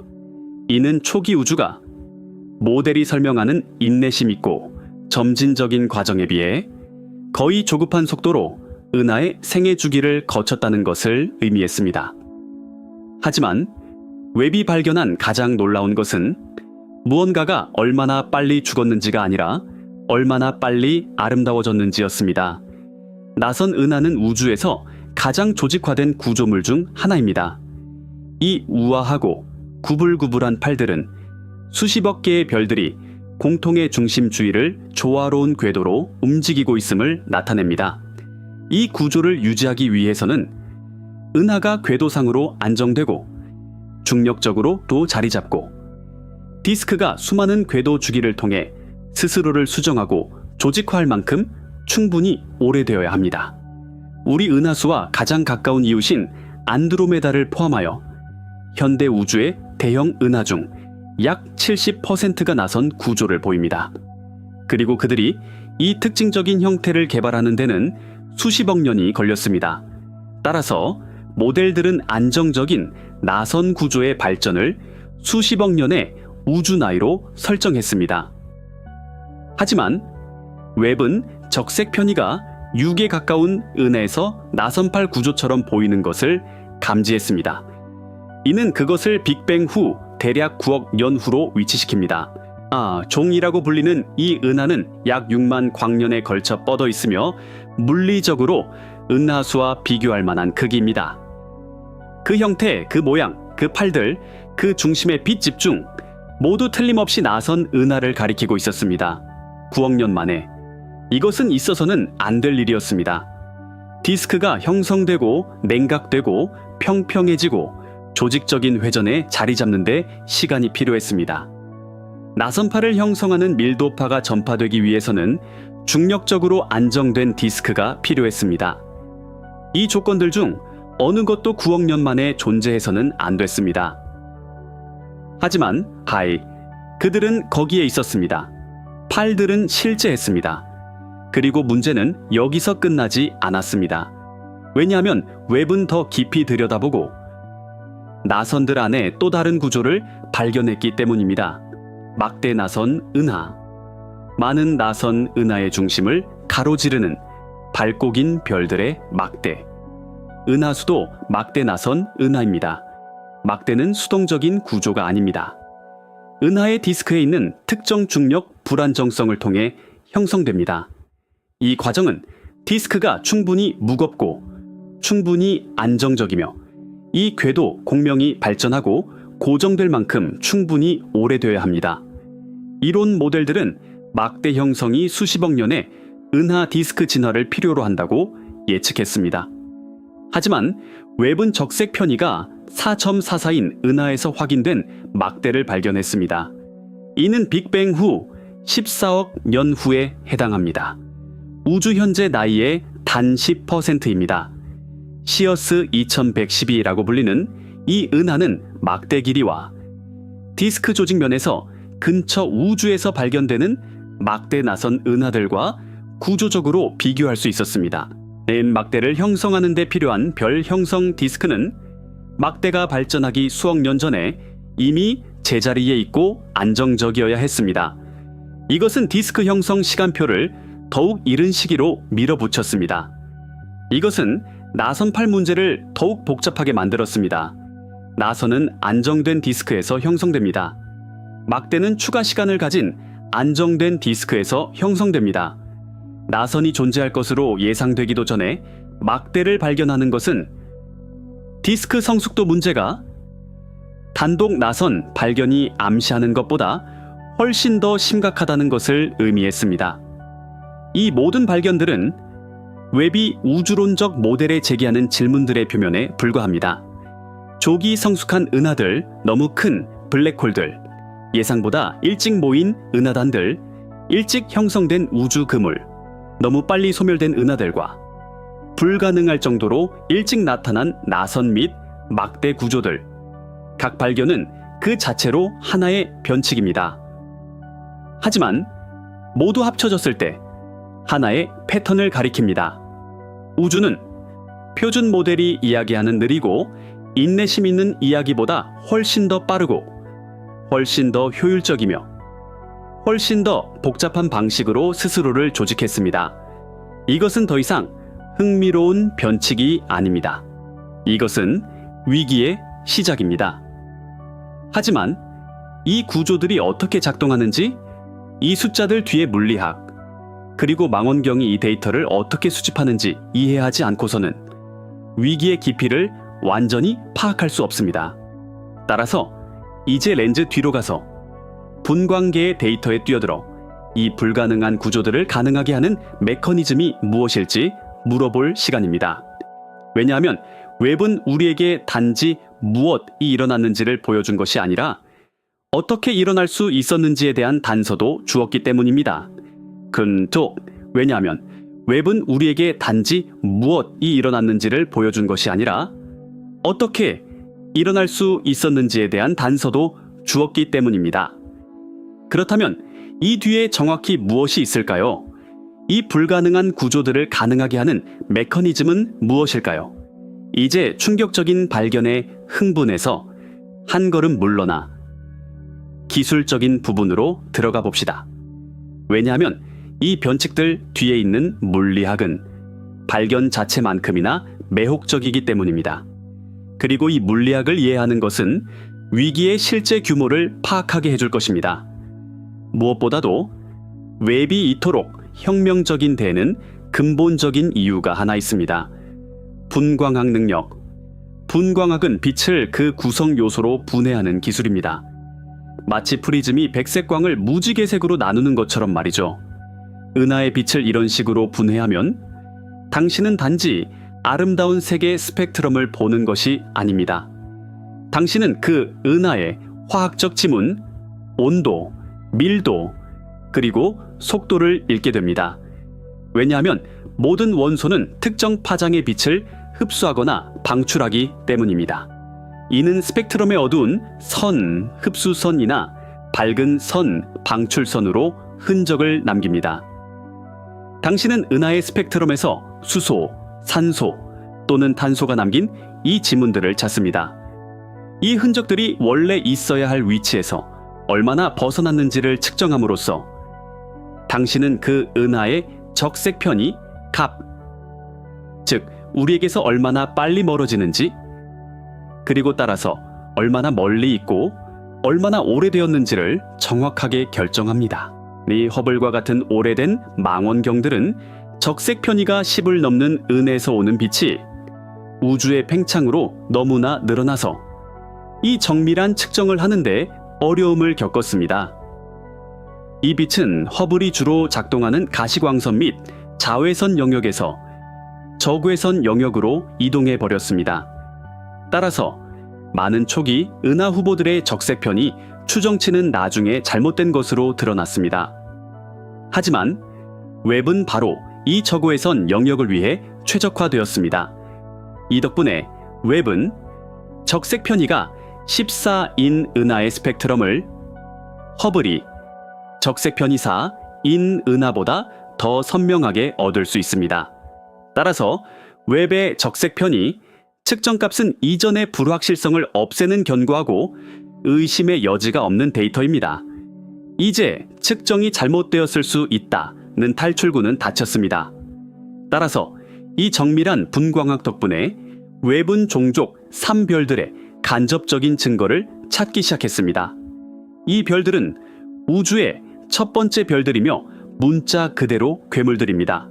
이는 초기 우주가 모델이 설명하는 인내심 있고 점진적인 과정에 비해 거의 조급한 속도로 은하의 생애 주기를 거쳤다는 것을 의미했습니다. 하지만 웹이 발견한 가장 놀라운 것은 무언가가 얼마나 빨리 죽었는지가 아니라 얼마나 빨리 아름다워졌는지였습니다. 나선 은하는 우주에서 가장 조직화된 구조물 중 하나입니다. 이 우아하고 구불구불한 팔들은 수십억 개의 별들이 공통의 중심 주위를 조화로운 궤도로 움직이고 있음을 나타냅니다. 이 구조를 유지하기 위해서는 은하가 궤도상으로 안정되고 중력적으로 또 자리 잡고 디스크가 수많은 궤도 주기를 통해 스스로를 수정하고 조직화할 만큼 충분히 오래되어야 합니다. 우리 은하수와 가장 가까운 이웃인 안드로메다를 포함하여 현대 우주의 대형 은하 중 약 70%가 나선 구조를 보입니다. 그리고 그들이 이 특징적인 형태를 개발하는 데는 수십억 년이 걸렸습니다. 따라서 모델들은 안정적인 나선 구조의 발전을 수십억 년의 우주 나이로 설정했습니다. 하지만 웹은 적색 편의가 6에 가까운 은하에서 나선팔 구조처럼 보이는 것을 감지했습니다. 이는 그것을 빅뱅 후 대략 9억 년 후로 위치시킵니다. 종이라고 불리는 이 은하는 약 6만 광년에 걸쳐 뻗어 있으며 물리적으로 은하수와 비교할 만한 크기입니다. 그 형태, 그 모양, 그 팔들, 그 중심의 빛 집중 모두 틀림없이 나선 은하를 가리키고 있었습니다. 9억 년 만에. 이것은 있어서는 안 될 일이었습니다. 디스크가 형성되고 냉각되고 평평해지고 조직적인 회전에 자리 잡는 데 시간이 필요했습니다. 나선파를 형성하는 밀도파가 전파되기 위해서는 중력적으로 안정된 디스크가 필요했습니다. 이 조건들 중 어느 것도 9억 년 만에 존재해서는 안 됐습니다. 하지만 그들은 거기에 있었습니다. 팔들은 실제했습니다. 그리고 문제는 여기서 끝나지 않았습니다. 왜냐하면 웹은 더 깊이 들여다보고 나선들 안에 또 다른 구조를 발견했기 때문입니다. 막대 나선 은하. 많은 나선 은하의 중심을 가로지르는 밝고 긴 별들의 막대. 은하수도 막대 나선 은하입니다. 막대는 수동적인 구조가 아닙니다. 은하의 디스크에 있는 특정 중력 불안정성을 통해 형성됩니다. 이 과정은 디스크가 충분히 무겁고 충분히 안정적이며 이 궤도 공명이 발전하고 고정될 만큼 충분히 오래되어야 합니다. 이론 모델들은 막대 형성이 수십억 년의 은하 디스크 진화를 필요로 한다고 예측했습니다. 하지만 웹은 적색 편의가 4.44인 은하에서 확인된 막대를 발견했습니다. 이는 빅뱅 후 14억 년 후에 해당합니다. 우주 현재 나이의 단 10%입니다. 시어스 2112라고 불리는 이 은하는 막대 길이와 디스크 조직 면에서 근처 우주에서 발견되는 막대 나선 은하들과 구조적으로 비교할 수 있었습니다. 막대를 형성하는 데 필요한 별 형성 디스크는 막대가 발전하기 수억 년 전에 이미 제자리에 있고 안정적이어야 했습니다. 이것은 디스크 형성 시간표를 더욱 이른 시기로 밀어붙였습니다. 이것은 나선팔 문제를 더욱 복잡하게 만들었습니다. 나선은 안정된 디스크에서 형성됩니다. 막대는 추가 시간을 가진 안정된 디스크에서 형성됩니다. 나선이 존재할 것으로 예상되기도 전에 막대를 발견하는 것은 디스크 성숙도 문제가 단독 나선 발견이 암시하는 것보다 훨씬 더 심각하다는 것을 의미했습니다. 이 모든 발견들은 웹이 우주론적 모델에 제기하는 질문들의 표면에 불과합니다. 조기 성숙한 은하들, 너무 큰 블랙홀들, 예상보다 일찍 모인 은하단들, 일찍 형성된 우주 그물, 너무 빨리 소멸된 은하들과 불가능할 정도로 일찍 나타난 나선 및 막대 구조들, 각 발견은 그 자체로 하나의 변칙입니다. 하지만 모두 합쳐졌을 때 하나의 패턴을 가리킵니다. 우주는 표준 모델이 이야기하는 느리고 인내심 있는 이야기보다 훨씬 더 빠르고 훨씬 더 효율적이며 훨씬 더 복잡한 방식으로 스스로를 조직했습니다. 이것은 더 이상 흥미로운 변칙이 아닙니다. 이것은 위기의 시작입니다. 하지만 이 구조들이 어떻게 작동하는지, 이 숫자들 뒤의 물리학, 그리고 망원경이 이 데이터를 어떻게 수집하는지 이해하지 않고서는 위기의 깊이를 완전히 파악할 수 없습니다. 따라서 이제 렌즈 뒤로 가서 분광계의 데이터에 뛰어들어 이 불가능한 구조들을 가능하게 하는 메커니즘이 무엇일지 물어볼 시간입니다. 왜냐하면 웹은 우리에게 단지 무엇이 일어났는지를 보여준 것이 아니라 어떻게 일어날 수 있었는지에 대한 단서도 주었기 때문입니다. 근도 왜냐하면 웹은 우리에게 단지 무엇이 일어났는지를 보여준 것이 아니라 어떻게 일어날 수 있었는지에 대한 단서도 주었기 때문입니다. 그렇다면 이 뒤에 정확히 무엇이 있을까요? 이 불가능한 구조들을 가능하게 하는 메커니즘은 무엇일까요? 이제 충격적인 발견에 흥분해서 한 걸음 물러나 기술적인 부분으로 들어가 봅시다. 왜냐하면 이 변칙들 뒤에 있는 물리학은 발견 자체만큼이나 매혹적이기 때문입니다. 그리고 이 물리학을 이해하는 것은 위기의 실제 규모를 파악하게 해줄 것입니다. 무엇보다도 웹이 이토록 혁명적인 데에는 근본적인 이유가 하나 있습니다. 분광학 능력. 분광학은 빛을 그 구성 요소로 분해하는 기술입니다. 마치 프리즘이 백색광을 무지개색으로 나누는 것처럼 말이죠. 은하의 빛을 이런 식으로 분해하면 당신은 단지 아름다운 색의 스펙트럼을 보는 것이 아닙니다. 당신은 그 은하의 화학적 지문, 온도, 밀도, 그리고 속도를 읽게 됩니다. 왜냐하면 모든 원소는 특정 파장의 빛을 흡수하거나 방출하기 때문입니다. 이는 스펙트럼의 어두운 선 흡수선이나 밝은 선 방출선으로 흔적을 남깁니다. 당신은 은하의 스펙트럼에서 수소, 산소 또는 탄소가 남긴 이 지문들을 찾습니다. 이 흔적들이 원래 있어야 할 위치에서 얼마나 벗어났는지를 측정함으로써 당신은 그 은하의 적색편이 갑, 즉 우리에게서 얼마나 빨리 멀어지는지, 그리고 따라서 얼마나 멀리 있고 얼마나 오래되었는지를 정확하게 결정합니다. 이 허블과 같은 오래된 망원경들은 적색 편이가 10을 넘는 은에서 오는 빛이 우주의 팽창으로 너무나 늘어나서 이 정밀한 측정을 하는데 어려움을 겪었습니다. 이 빛은 허블이 주로 작동하는 가시광선 및 자외선 영역에서 저괴선 영역으로 이동해 버렸습니다. 따라서 많은 초기 은하 후보들의 적색편이 추정치는 나중에 잘못된 것으로 드러났습니다. 하지만 웹은 바로 이 저고해선 영역을 위해 최적화되었습니다. 이 덕분에 웹은 적색 편이가 14인 은하의 스펙트럼을 허블이 적색 편이 4인 은하보다 더 선명하게 얻을 수 있습니다. 따라서 웹의 적색 편이 측정값은 이전의 불확실성을 없애는 견고하고 의심의 여지가 없는 데이터입니다. 이제 측정이 잘못되었을 수 있다는 탈출구는 닫혔습니다. 따라서 이 정밀한 분광학 덕분에 웹은 종족 3별들의 간접적인 증거를 찾기 시작했습니다. 이 별들은 우주의 첫 번째 별들이며 문자 그대로 괴물들입니다.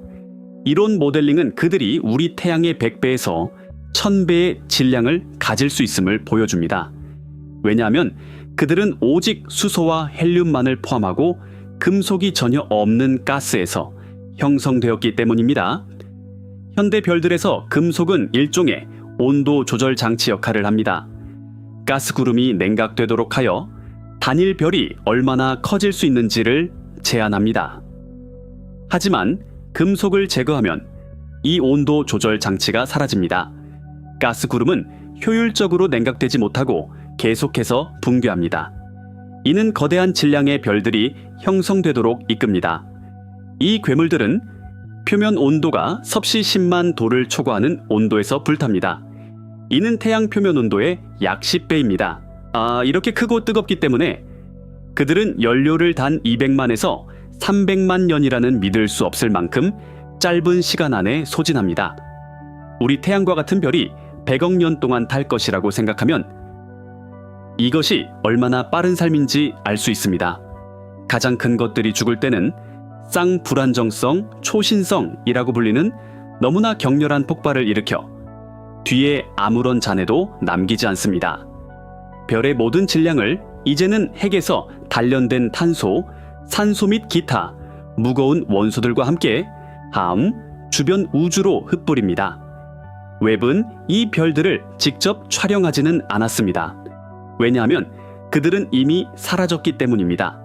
이론 모델링은 그들이 우리 태양의 100배에서 1000배의 질량을 가질 수 있음을 보여줍니다. 왜냐하면 그들은 오직 수소와 헬륨만을 포함하고 금속이 전혀 없는 가스에서 형성되었기 때문입니다. 현대 별들에서 금속은 일종의 온도 조절 장치 역할을 합니다. 가스 구름이 냉각되도록 하여 단일 별이 얼마나 커질 수 있는지를 제한합니다. 하지만 금속을 제거하면 이 온도 조절 장치가 사라집니다. 가스 구름은 효율적으로 냉각되지 못하고 계속해서 붕괴합니다. 이는 거대한 질량의 별들이 형성되도록 이끕니다. 이 괴물들은 표면 온도가 섭씨 10만 도를 초과하는 온도에서 불탑니다. 이는 태양 표면 온도의 약 10배입니다. 이렇게 크고 뜨겁기 때문에 그들은 연료를 단 200만에서 300만 년이라는 믿을 수 없을 만큼 짧은 시간 안에 소진합니다. 우리 태양과 같은 별이 100억 년 동안 탈 것이라고 생각하면 이것이 얼마나 빠른 삶인지 알 수 있습니다. 가장 큰 것들이 죽을 때는 쌍불안정성 초신성이라고 불리는 너무나 격렬한 폭발을 일으켜 뒤에 아무런 잔해도 남기지 않습니다. 별의 모든 질량을 이제는 핵에서 단련된 탄소, 산소 및 기타 무거운 원소들과 함께 함, 주변 우주로 흩뿌립니다. 웹은 이 별들을 직접 촬영하지는 않았습니다. 왜냐하면 그들은 이미 사라졌기 때문입니다.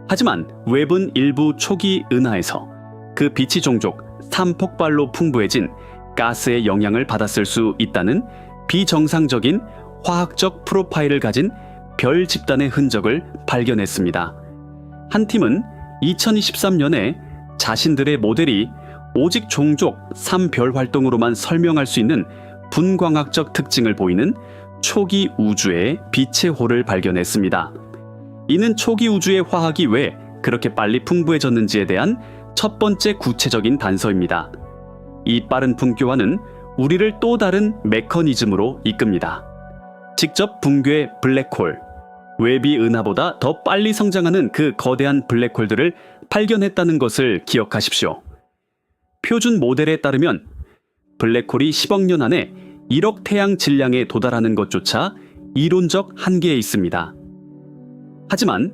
하지만 웹은 일부 초기 은하에서 그 빛이 종족 산폭발로 풍부해진 가스의 영향을 받았을 수 있다는 비정상적인 화학적 프로파일을 가진 별 집단의 흔적을 발견했습니다. 한 팀은 2023년에 자신들의 모델이 오직 종족 3별 활동으로만 설명할 수 있는 분광학적 특징을 보이는 초기 우주의 빛의 호를 발견했습니다. 이는 초기 우주의 화학이 왜 그렇게 빨리 풍부해졌는지에 대한 첫 번째 구체적인 단서입니다. 이 빠른 분교화는 우리를 또 다른 메커니즘으로 이끕니다. 직접 붕괴 블랙홀, 웹이 은하보다 더 빨리 성장하는 그 거대한 블랙홀들을 발견했다는 것을 기억하십시오. 표준 모델에 따르면 블랙홀이 10억 년 안에 1억 태양 질량에 도달하는 것조차 이론적 한계에 있습니다. 하지만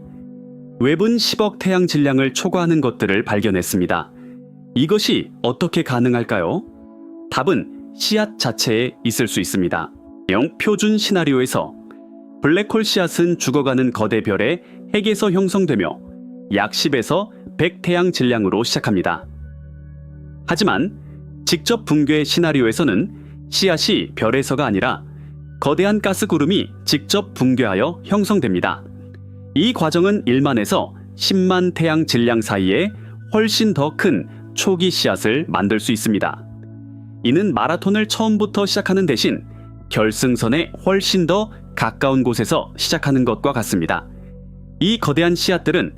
웹은 10억 태양 질량을 초과하는 것들을 발견했습니다. 이것이 어떻게 가능할까요? 답은 씨앗 자체에 있을 수 있습니다. 표준 시나리오에서 블랙홀 씨앗은 죽어가는 거대 별의 핵에서 형성되며 약 10에서 100 태양 질량으로 시작합니다. 하지만 직접 붕괴 시나리오에서는 씨앗이 별에서가 아니라 거대한 가스 구름이 직접 붕괴하여 형성됩니다. 이 과정은 1만에서 10만 태양 질량 사이에 훨씬 더 큰 초기 씨앗을 만들 수 있습니다. 이는 마라톤을 처음부터 시작하는 대신 결승선에 훨씬 더 가까운 곳에서 시작하는 것과 같습니다. 이 거대한 씨앗들은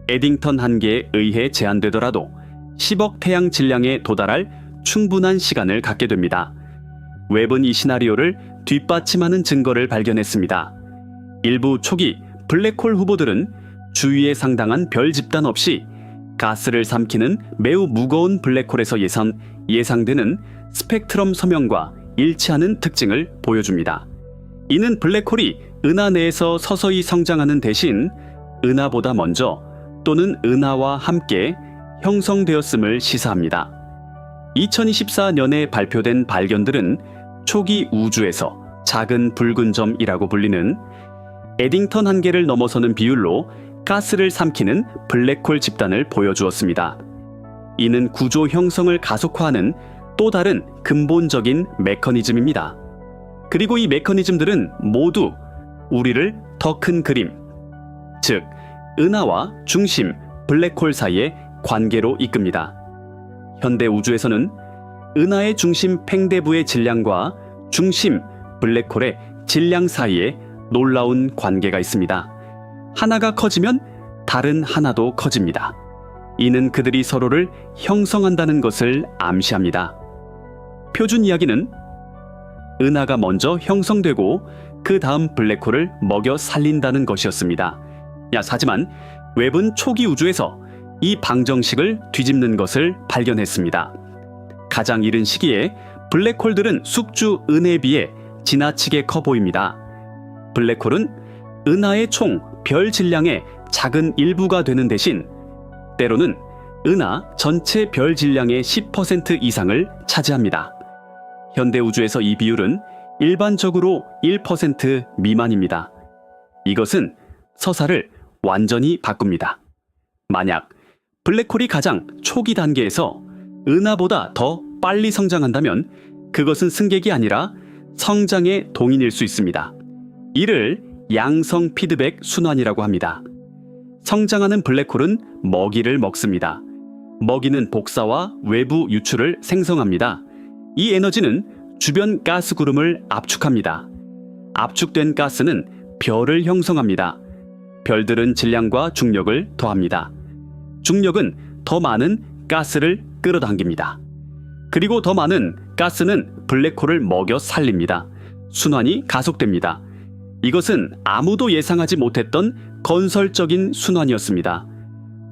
에딩턴 한계에 의해 제한되더라도 10억 태양 질량에 도달할 충분한 시간을 갖게 됩니다. 웹은 이 시나리오를 뒷받침하는 증거를 발견했습니다. 일부 초기 블랙홀 후보들은 주위에 상당한 별 집단 없이 가스를 삼키는 매우 무거운 블랙홀에서 예상되는 스펙트럼 서명과 일치하는 특징을 보여줍니다. 이는 블랙홀이 은하 내에서 서서히 성장하는 대신 은하보다 먼저 또는 은하와 함께 형성되었음을 시사합니다. 2024년에 발표된 발견들은 초기 우주에서 작은 붉은 점이라고 불리는 에딩턴 한계를 넘어서는 비율로 가스를 삼키는 블랙홀 집단을 보여주었습니다. 이는 구조 형성을 가속화하는 또 다른 근본적인 메커니즘입니다. 그리고 이 메커니즘들은 모두 우리를 더 큰 그림, 즉 은하와 중심 블랙홀 사이의 관계로 이끕니다. 현대 우주에서는 은하의 중심 팽대부의 질량과 중심 블랙홀의 질량 사이에 놀라운 관계가 있습니다. 하나가 커지면 다른 하나도 커집니다. 이는 그들이 서로를 형성한다는 것을 암시합니다. 표준 이야기는 은하가 먼저 형성되고 그 다음 블랙홀을 먹여 살린다는 것이었습니다. 하지만 웹은 초기 우주에서 이 방정식을 뒤집는 것을 발견했습니다. 가장 이른 시기에 블랙홀들은 숙주 은에 비해 지나치게 커 보입니다. 블랙홀은 은하의 총 별 질량의 작은 일부가 되는 대신 때로는 은하 전체 별 질량의 10% 이상을 차지합니다. 현대 우주에서 이 비율은 일반적으로 1% 미만입니다. 이것은 서사를 완전히 바꿉니다. 만약 블랙홀이 가장 초기 단계에서 은하보다 더 빨리 성장한다면 그것은 승객이 아니라 성장의 동인일 수 있습니다. 이를 양성 피드백 순환이라고 합니다. 성장하는 블랙홀은 먹이를 먹습니다. 먹이는 복사와 외부 유출을 생성합니다. 이 에너지는 주변 가스 구름을 압축합니다. 압축된 가스는 별을 형성합니다. 별들은 질량과 중력을 더합니다. 중력은 더 많은 가스를 끌어당깁니다. 그리고 더 많은 가스는 블랙홀을 먹여 살립니다. 순환이 가속됩니다. 이것은 아무도 예상하지 못했던 건설적인 순환이었습니다.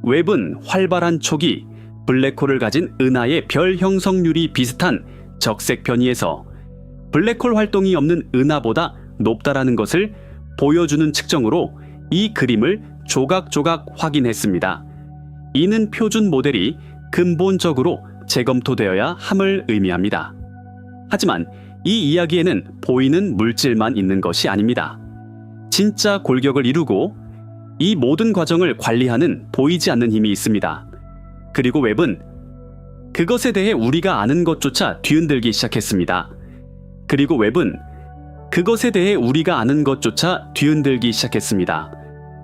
웹은 활발한 초기 블랙홀을 가진 은하의 별 형성률이 비슷한 적색 편의에서 블랙홀 활동이 없는 은하보다 높다라는 것을 보여주는 측정으로 이 그림을 조각조각 확인했습니다. 이는 표준 모델이 근본적으로 재검토되어야 함을 의미합니다. 하지만 이 이야기에는 보이는 물질만 있는 것이 아닙니다. 진짜 골격을 이루고 이 모든 과정을 관리하는 보이지 않는 힘이 있습니다. 그리고 웹은 그것에 대해 우리가 아는 것조차 뒤흔들기 시작했습니다. 그리고 웹은 그것에 대해 우리가 아는 것조차 뒤흔들기 시작했습니다.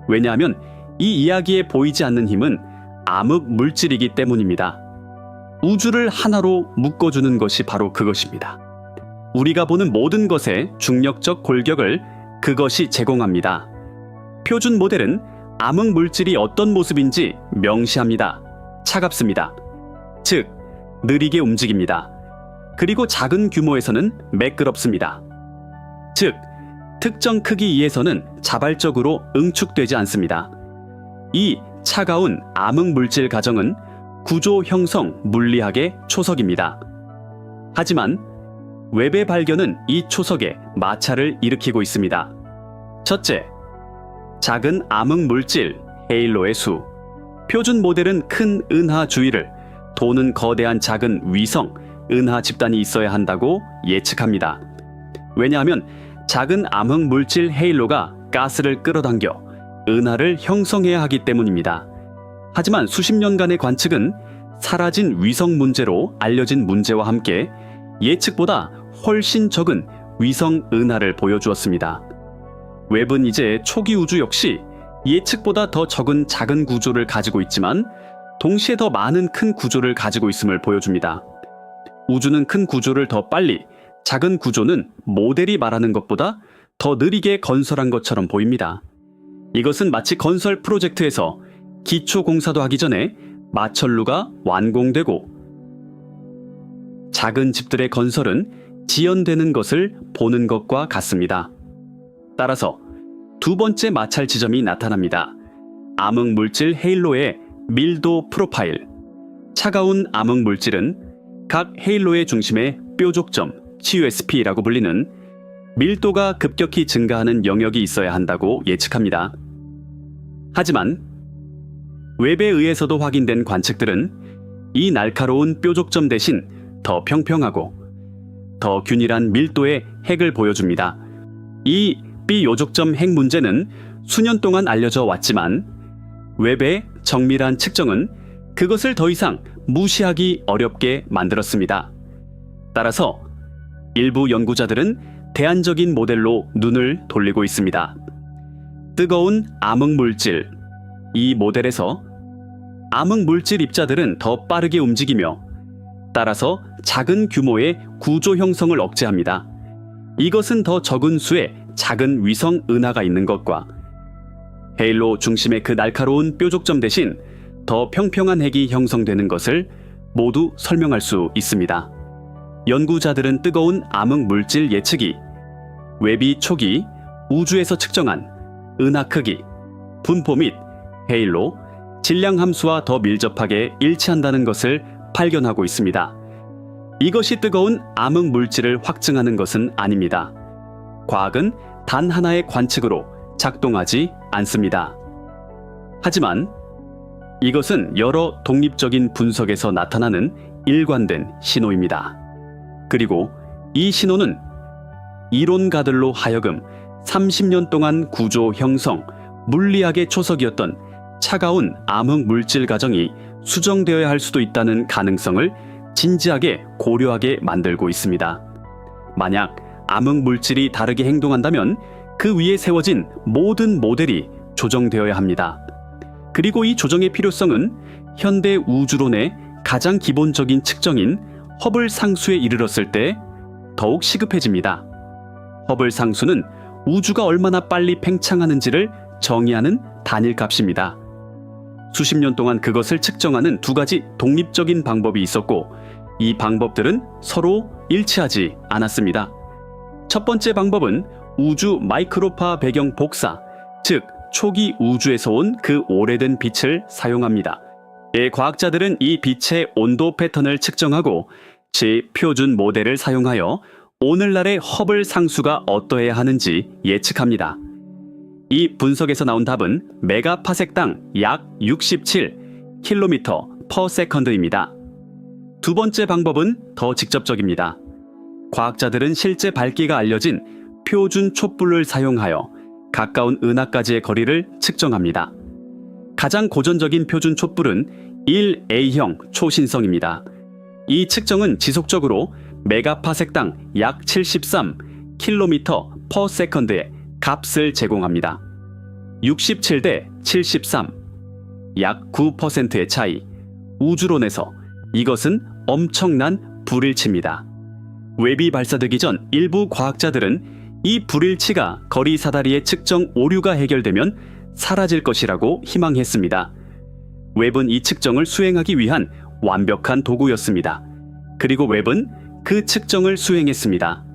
왜냐하면 이 이야기에 보이지 않는 힘은 암흑 물질이기 때문입니다. 우주를 하나로 묶어주는 것이 바로 그것입니다. 우리가 보는 모든 것의 중력적 골격을 그것이 제공합니다. 표준 모델은 암흑 물질이 어떤 모습인지 명시합니다. 차갑습니다. 즉, 느리게 움직입니다. 그리고 작은 규모에서는 매끄럽습니다. 즉, 특정 크기 이에서는 자발적으로 응축되지 않습니다. 이 차가운 암흑 물질 가정은 구조 형성 물리학의 초석입니다. 하지만 웹의 발견은 이 초석에 마찰을 일으키고 있습니다. 첫째, 작은 암흑 물질 헤일로의 수. 표준 모델은 큰 은하 주위를 도는 거대한 작은 위성 은하 집단이 있어야 한다고 예측합니다. 왜냐하면 작은 암흑 물질 헤일로가 가스를 끌어당겨 은하를 형성해야 하기 때문입니다. 하지만 수십 년간의 관측은 사라진 위성 문제로 알려진 문제와 함께 예측보다 훨씬 적은 위성 은하를 보여주었습니다. 웹은 이제 초기 우주 역시 예측보다 더 적은 작은 구조를 가지고 있지만 동시에 더 많은 큰 구조를 가지고 있음을 보여줍니다. 우주는 큰 구조를 더 빨리, 작은 구조는 모델이 말하는 것보다 더 느리게 건설한 것처럼 보입니다. 이것은 마치 건설 프로젝트에서 기초 공사도 하기 전에 마천루가 완공되고 작은 집들의 건설은 지연되는 것을 보는 것과 같습니다. 따라서 두 번째 마찰 지점이 나타납니다. 암흑 물질 헤일로의 밀도 프로파일. 차가운 암흑 물질은 각 헤일로의 중심에 뾰족점, CUSP라고 불리는 밀도가 급격히 증가하는 영역이 있어야 한다고 예측합니다. 하지만 웹에 의해서도 확인된 관측들은 이 날카로운 뾰족점 대신 더 평평하고 더 균일한 밀도의 핵을 보여줍니다. 이 비요족점 핵 문제는 수년 동안 알려져 왔지만 웹의 정밀한 측정은 그것을 더 이상 무시하기 어렵게 만들었습니다. 따라서 일부 연구자들은 대안적인 모델로 눈을 돌리고 있습니다. 뜨거운 암흑 물질. 이 모델에서 암흑 물질 입자들은 더 빠르게 움직이며 따라서 작은 규모의 구조 형성을 억제합니다. 이것은 더 적은 수의 작은 위성 은하가 있는 것과 헤일로 중심의 그 날카로운 뾰족점 대신 더 평평한 핵이 형성되는 것을 모두 설명할 수 있습니다. 연구자들은 뜨거운 암흑 물질 예측이 웹이 초기 우주에서 측정한 은하 크기, 분포 및 헤일로, 질량 함수와 더 밀접하게 일치한다는 것을 발견하고 있습니다. 이것이 뜨거운 암흑 물질을 확증하는 것은 아닙니다. 과학은 단 하나의 관측으로 작동하지 않습니다. 하지만 이것은 여러 독립적인 분석에서 나타나는 일관된 신호입니다. 그리고 이 신호는 이론가들로 하여금 30년 동안 구조 형성, 물리학의 초석이었던 차가운 암흑 물질 가정이 수정되어야 할 수도 있다는 가능성을 진지하게 고려하게 만들고 있습니다. 만약 암흑 물질이 다르게 행동한다면 그 위에 세워진 모든 모델이 조정되어야 합니다. 그리고 이 조정의 필요성은 현대 우주론의 가장 기본적인 측정인 허블 상수에 이르렀을 때 더욱 시급해집니다. 허블 상수는 우주가 얼마나 빨리 팽창하는지를 정의하는 단일값입니다. 수십 년 동안 그것을 측정하는 두 가지 독립적인 방법이 있었고 이 방법들은 서로 일치하지 않았습니다. 첫 번째 방법은 우주 마이크로파 배경 복사, 즉 초기 우주에서 온 그 오래된 빛을 사용합니다. 과학자들은 이 빛의 온도 패턴을 측정하고 제 표준 모델을 사용하여 오늘날의 허블 상수가 어떠해야 하는지 예측합니다. 이 분석에서 나온 답은 메가파섹당 약 67km/s입니다. 두 번째 방법은 더 직접적입니다. 과학자들은 실제 밝기가 알려진 표준 촛불을 사용하여 가까운 은하까지의 거리를 측정합니다. 가장 고전적인 표준 촛불은 1A형 초신성입니다. 이 측정은 지속적으로 메가파섹당 약 73km/s의 값을 제공합니다. 67대 73, 약 9%의 차이. 우주론에서 이것은 엄청난 불일치입니다. 웹이 발사되기 전 일부 과학자들은 이 불일치가 거리 사다리의 측정 오류가 해결되면 사라질 것이라고 희망했습니다. 웹은 이 측정을 수행하기 위한 완벽한 도구였습니다. 그리고 웹은 그 측정을 수행했습니다.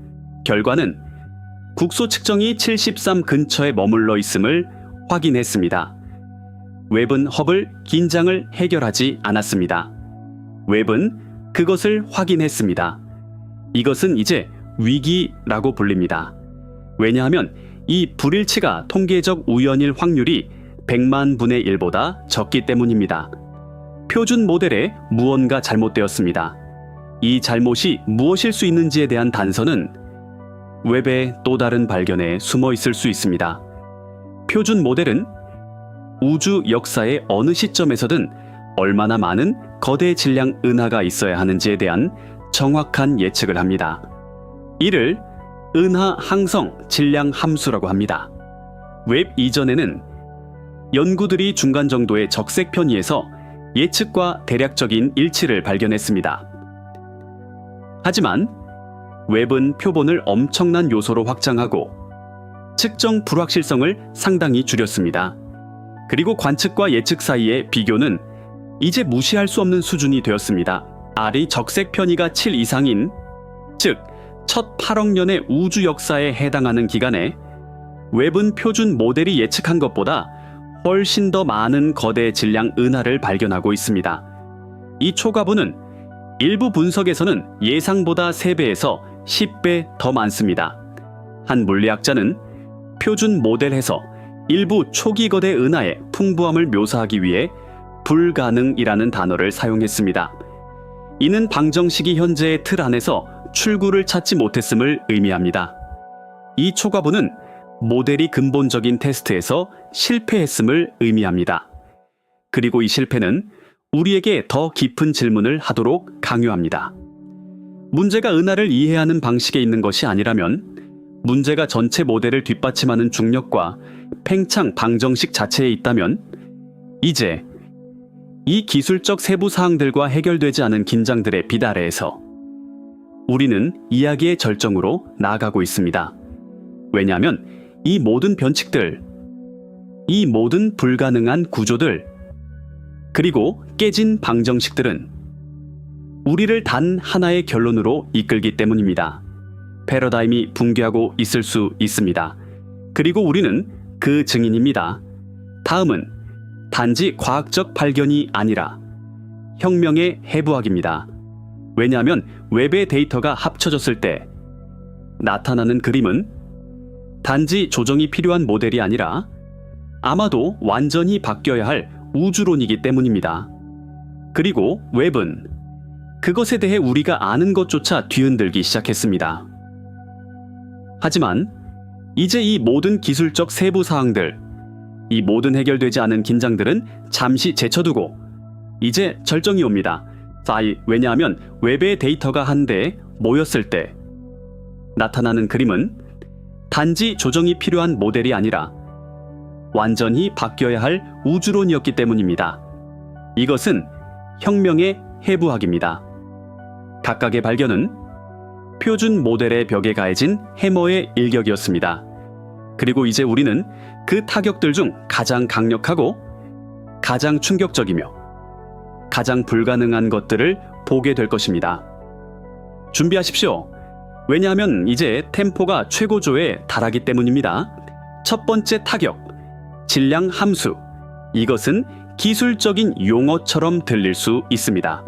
결과는 국소 측정이 73 근처에 머물러 있음을 확인했습니다. 웹은 허블 긴장을 해결하지 않았습니다. 웹은 그것을 확인했습니다. 이것은 이제 위기라고 불립니다. 왜냐하면 이 불일치가 통계적 우연일 확률이 100만 분의 1보다 적기 때문입니다. 표준 모델에 무언가 잘못되었습니다. 이 잘못이 무엇일 수 있는지에 대한 단서는 웹의 또 다른 발견에 숨어 있을 수 있습니다. 표준 모델은 우주 역사의 어느 시점에서든 얼마나 많은 거대 질량 은하가 있어야 하는지에 대한 정확한 예측을 합니다. 이를 은하 항성 질량 함수라고 합니다. 웹 이전에는 연구들이 중간 정도의 적색 편의에서 예측과 대략적인 일치를 발견했습니다. 하지만 웹은 표본을 엄청난 요소로 확장하고 측정 불확실성을 상당히 줄였습니다. 그리고 관측과 예측 사이의 비교는 이제 무시할 수 없는 수준이 되었습니다. R이 적색 편의가 7 이상인, 즉 첫 8억 년의 우주 역사에 해당하는 기간에 웹은 표준 모델이 예측한 것보다 훨씬 더 많은 거대 질량 은하를 발견하고 있습니다. 이 초과분은 일부 분석에서는 예상보다 3배에서 10배 더 많습니다. 한 물리학자는 표준 모델에서 일부 초기 거대 은하의 풍부함을 묘사하기 위해 불가능이라는 단어를 사용했습니다. 이는 방정식이 현재의 틀 안에서 출구를 찾지 못했음을 의미합니다. 이 초과분은 모델이 근본적인 테스트에서 실패했음을 의미합니다. 그리고 이 실패는 우리에게 더 깊은 질문을 하도록 강요합니다. 문제가 은하를 이해하는 방식에 있는 것이 아니라면, 문제가 전체 모델을 뒷받침하는 중력과 팽창 방정식 자체에 있다면, 이제 이 기술적 세부 사항들과 해결되지 않은 긴장들의 빛 아래에서 우리는 이야기의 절정으로 나아가고 있습니다. 왜냐하면 이 모든 변칙들, 이 모든 불가능한 구조들, 그리고 깨진 방정식들은 우리를 단 하나의 결론으로 이끌기 때문입니다. 패러다임이 붕괴하고 있을 수 있습니다. 그리고 우리는 그 증인입니다. 다음은 단지 과학적 발견이 아니라 혁명의 해부학입니다. 왜냐하면 웹의 데이터가 합쳐졌을 때 나타나는 그림은 단지 조정이 필요한 모델이 아니라 아마도 완전히 바뀌어야 할 우주론이기 때문입니다. 그리고 웹은 그것에 대해 우리가 아는 것조차 뒤흔들기 시작했습니다. 하지만 이제 이 모든 기술적 세부 사항들, 이 모든 해결되지 않은 긴장들은 잠시 제쳐두고 이제 절정이 옵니다. 왜냐하면 웹의 데이터가 한데 모였을 때 나타나는 그림은 단지 조정이 필요한 모델이 아니라 완전히 바뀌어야 할 우주론이었기 때문입니다. 이것은 혁명의 해부학입니다. 각각의 발견은 표준 모델의 벽에 가해진 해머의 일격이었습니다. 그리고 이제 우리는 그 타격들 중 가장 강력하고 가장 충격적이며 가장 불가능한 것들을 보게 될 것입니다. 준비하십시오. 왜냐하면 이제 템포가 최고조에 달하기 때문입니다. 첫 번째 타격, 질량 함수. 이것은 기술적인 용어처럼 들릴 수 있습니다.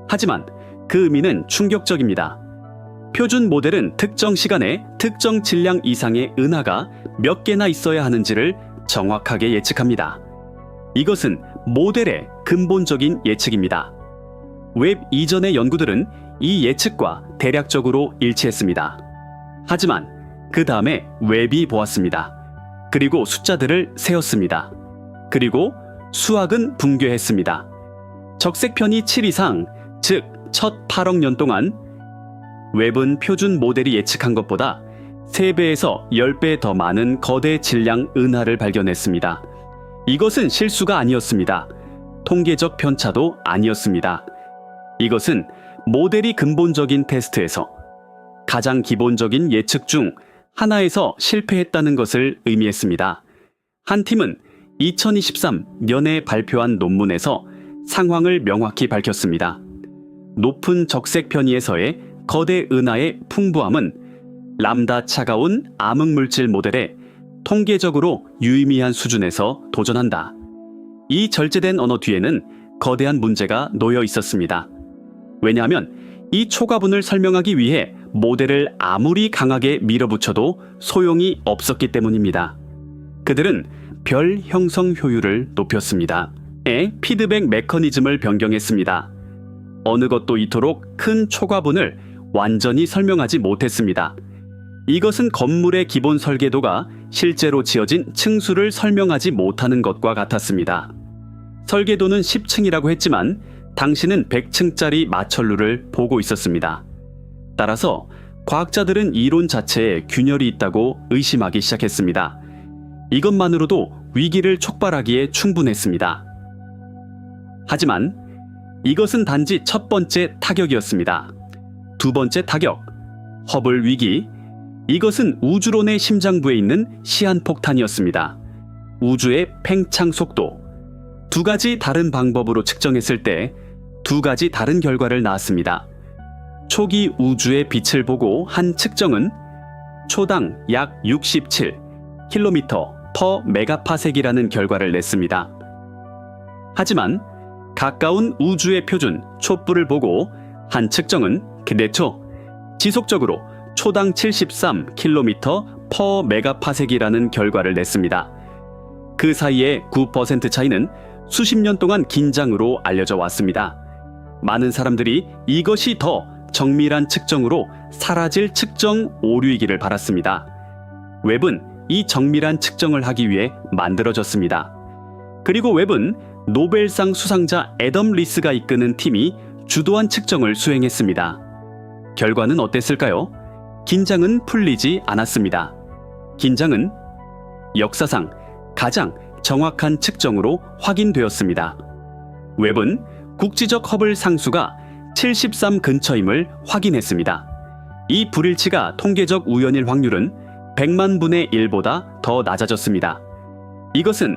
하지만 그 의미는 충격적입니다. 표준 모델은 특정 시간에 특정 질량 이상의 은하가 몇 개나 있어야 하는지를 정확하게 예측합니다. 이것은 모델의 근본적인 예측입니다. 웹 이전의 연구들은 이 예측과 대략적으로 일치했습니다. 하지만 그 다음에 웹이 보았습니다. 그리고 숫자들을 세었습니다. 그리고 수학은 붕괴했습니다. 적색편이 7 이상, 즉 첫 8억 년 동안 웹은 표준 모델이 예측한 것보다 3배에서 10배 더 많은 거대 질량 은하를 발견했습니다. 이것은 실수가 아니었습니다. 통계적 편차도 아니었습니다. 이것은 모델이 근본적인 테스트에서 가장 기본적인 예측 중 하나에서 실패했다는 것을 의미했습니다. 한 팀은 2023년에 발표한 논문에서 상황을 명확히 밝혔습니다. 높은 적색 편의에서의 거대 은하의 풍부함은 람다 차가운 암흑물질 모델에 통계적으로 유의미한 수준에서 도전한다. 이 절제된 언어 뒤에는 거대한 문제가 놓여 있었습니다. 왜냐하면 이 초과분을 설명하기 위해 모델을 아무리 강하게 밀어붙여도 소용이 없었기 때문입니다. 그들은 별 형성 효율을 높였습니다. 피드백 메커니즘을 변경했습니다. 어느 것도 이토록 큰 초과분을 완전히 설명하지 못했습니다. 이것은 건물의 기본 설계도가 실제로 지어진 층수를 설명하지 못하는 것과 같았습니다. 설계도는 10층이라고 했지만 당신은 100층짜리 마천루를 보고 있었습니다. 따라서 과학자들은 이론 자체에 균열이 있다고 의심하기 시작했습니다. 이것만으로도 위기를 촉발하기에 충분했습니다. 하지만 이것은 단지 첫 번째 타격이었습니다. 두 번째 타격, 허블 위기. 이것은 우주론의 심장부에 있는 시한폭탄이었습니다. 우주의 팽창 속도. 두 가지 다른 방법으로 측정했을 때 두 가지 다른 결과를 낳았습니다. 초기 우주의 빛을 보고 한 측정은 초당 약 67km/메가파섹이라는 결과를 냈습니다. 하지만 가까운 우주의 표준 촛불을 보고 한 측정은 근대초 지속적으로 초당 73km/메가파섹이라는 결과를 냈습니다. 그 사이의 9% 차이는 수십 년 동안 긴장으로 알려져 왔습니다. 많은 사람들이 이것이 더 정밀한 측정으로 사라질 측정 오류이기를 바랐습니다. 웹은 이 정밀한 측정을 하기 위해 만들어졌습니다. 그리고 웹은 노벨상 수상자 애덤 리스가 이끄는 팀이 주도한 측정을 수행했습니다. 결과는 어땠을까요? 긴장은 풀리지 않았습니다. 긴장은 역사상 가장 정확한 측정으로 확인되었습니다. 웹은 국지적 허블 상수가 73 근처임을 확인했습니다. 이 불일치가 통계적 우연일 확률은 100만 분의 1보다 더 낮아졌습니다. 이것은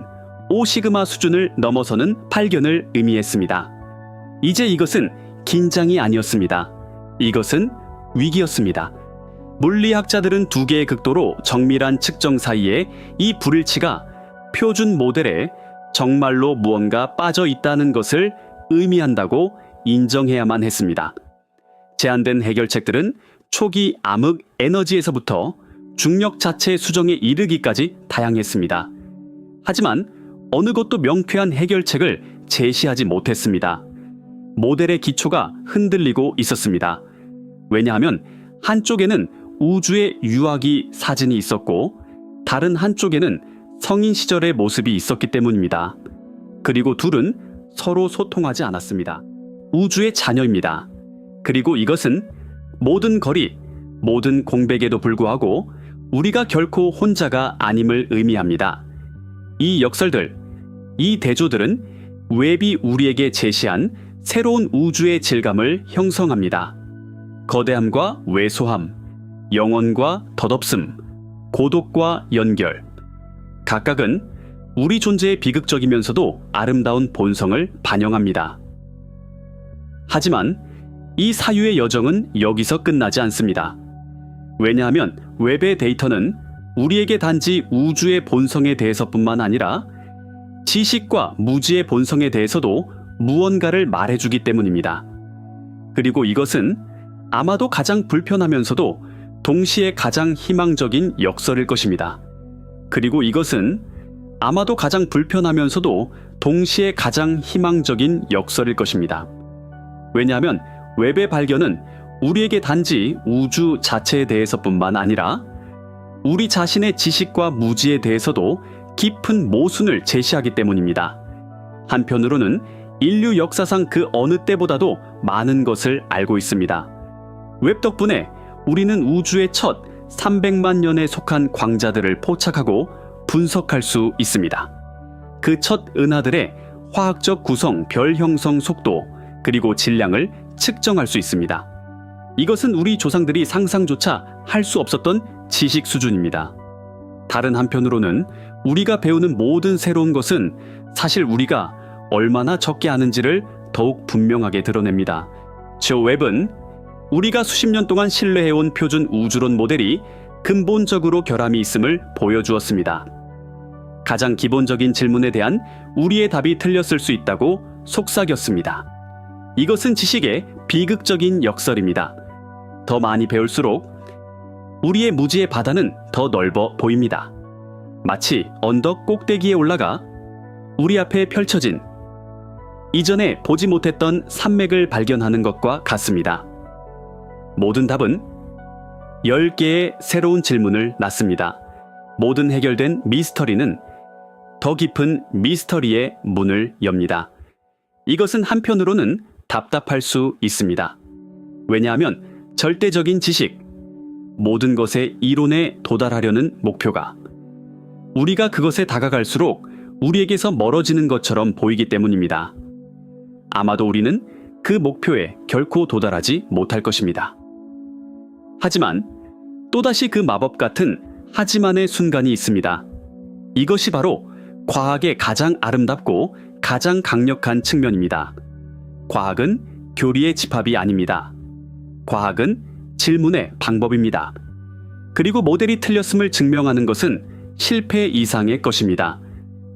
5시그마 수준을 넘어서는 발견을 의미했습니다. 이제 이것은 긴장이 아니었습니다. 이것은 위기였습니다. 물리학자들은 두 개의 극도로 정밀한 측정 사이에 이 불일치가 표준 모델에 정말로 무언가 빠져 있다는 것을 의미한다고 인정해야만 했습니다. 제한된 해결책들은 초기 암흑 에너지에서부터 중력 자체 수정에 이르기까지 다양했습니다. 하지만 어느 것도 명쾌한 해결책을 제시하지 못했습니다. 모델의 기초가 흔들리고 있었습니다. 왜냐하면 한쪽에는 우주의 유아기 사진이 있었고 다른 한쪽에는 성인 시절의 모습이 있었기 때문입니다. 그리고 둘은 서로 소통하지 않았습니다. 우주의 자녀입니다. 그리고 이것은 모든 거리, 모든 공백에도 불구하고 우리가 결코 혼자가 아님을 의미합니다. 이 역설들, 이 대조들은 웹이 우리에게 제시한 새로운 우주의 질감을 형성합니다. 거대함과 왜소함, 영원과 덧없음, 고독과 연결. 각각은 우리 존재의 비극적이면서도 아름다운 본성을 반영합니다. 하지만 이 사유의 여정은 여기서 끝나지 않습니다. 왜냐하면 웹의 데이터는 우리에게 단지 우주의 본성에 대해서뿐만 아니라 지식과 무지의 본성에 대해서도 무언가를 말해주기 때문입니다. 그리고 이것은 아마도 가장 불편하면서도 동시에 가장 희망적인 역설일 것입니다. 그리고 이것은 아마도 가장 불편하면서도 동시에 가장 희망적인 역설일 것입니다. 왜냐하면 웹의 발견은 우리에게 단지 우주 자체에 대해서뿐만 아니라 우리 자신의 지식과 무지에 대해서도 깊은 모순을 제시하기 때문입니다. 한편으로는 인류 역사상 그 어느 때보다도 많은 것을 알고 있습니다. 웹 덕분에 우리는 우주의 첫 300만 년에 속한 광자들을 포착하고 분석할 수 있습니다. 그 첫 은하들의 화학적 구성, 별 형성 속도, 그리고 질량을 측정할 수 있습니다. 이것은 우리 조상들이 상상조차 할 수 없었던 지식 수준입니다. 다른 한편으로는 우리가 배우는 모든 새로운 것은 사실 우리가 얼마나 적게 아는지를 더욱 분명하게 드러냅니다. 저 웹은 우리가 수십 년 동안 신뢰해온 표준 우주론 모델이 근본적으로 결함이 있음을 보여주었습니다. 가장 기본적인 질문에 대한 우리의 답이 틀렸을 수 있다고 속삭였습니다. 이것은 지식의 비극적인 역설입니다. 더 많이 배울수록 우리의 무지의 바다는 더 넓어 보입니다. 마치 언덕 꼭대기에 올라가 우리 앞에 펼쳐진 이전에 보지 못했던 산맥을 발견하는 것과 같습니다. 모든 답은 10개의 새로운 질문을 낳습니다. 모든 해결된 미스터리는 더 깊은 미스터리의 문을 엽니다. 이것은 한편으로는 답답할 수 있습니다. 왜냐하면 절대적인 지식, 모든 것의 이론에 도달하려는 목표가 우리가 그것에 다가갈수록 우리에게서 멀어지는 것처럼 보이기 때문입니다. 아마도 우리는 그 목표에 결코 도달하지 못할 것입니다. 하지만 또다시 그 마법 같은 하지만의 순간이 있습니다. 이것이 바로 과학의 가장 아름답고 가장 강력한 측면입니다. 과학은 교리의 집합이 아닙니다. 과학은 질문의 방법입니다. 그리고 모델이 틀렸음을 증명하는 것은 실패 이상의 것입니다.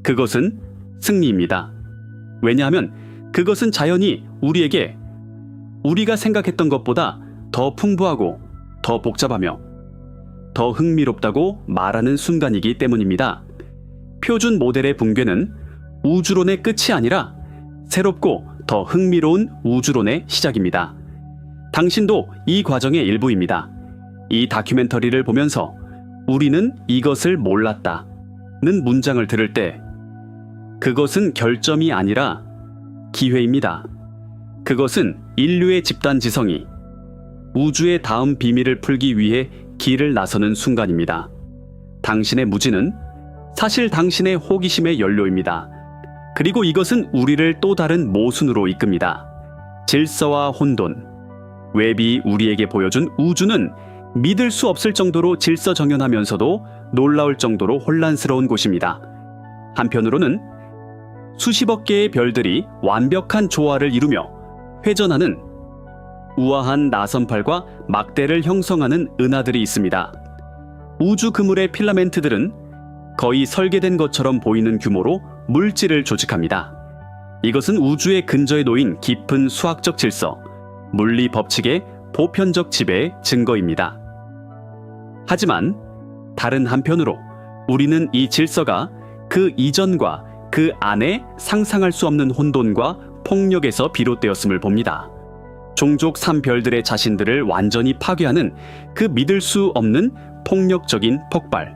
그것은 승리입니다. 왜냐하면 그것은 자연히 우리에게 우리가 생각했던 것보다 더 풍부하고 더 복잡하며 더 흥미롭다고 말하는 순간이기 때문입니다. 표준 모델의 붕괴는 우주론의 끝이 아니라 새롭고 더 흥미로운 우주론의 시작입니다. 당신도 이 과정의 일부입니다. 이 다큐멘터리를 보면서 우리는 이것을 몰랐다는 문장을 들을 때 그것은 결점이 아니라 기회입니다. 그것은 인류의 집단 지성이 우주의 다음 비밀을 풀기 위해 길을 나서는 순간입니다. 당신의 무지는 사실 당신의 호기심의 연료입니다. 그리고 이것은 우리를 또 다른 모순으로 이끕니다. 질서와 혼돈. 웹이 우리에게 보여준 우주는 믿을 수 없을 정도로 질서정연하면서도 놀라울 정도로 혼란스러운 곳입니다. 한편으로는 수십억 개의 별들이 완벽한 조화를 이루며 회전하는 우아한 나선팔과 막대를 형성하는 은하들이 있습니다. 우주 그물의 필라멘트들은 거의 설계된 것처럼 보이는 규모로 물질을 조직합니다. 이것은 우주의 근저에 놓인 깊은 수학적 질서, 물리 법칙의 보편적 지배의 증거입니다. 하지만 다른 한편으로 우리는 이 질서가 그 이전과 그 안에 상상할 수 없는 혼돈과 폭력에서 비롯되었음을 봅니다. 종족 3별들의 자신들을 완전히 파괴하는 그 믿을 수 없는 폭력적인 폭발,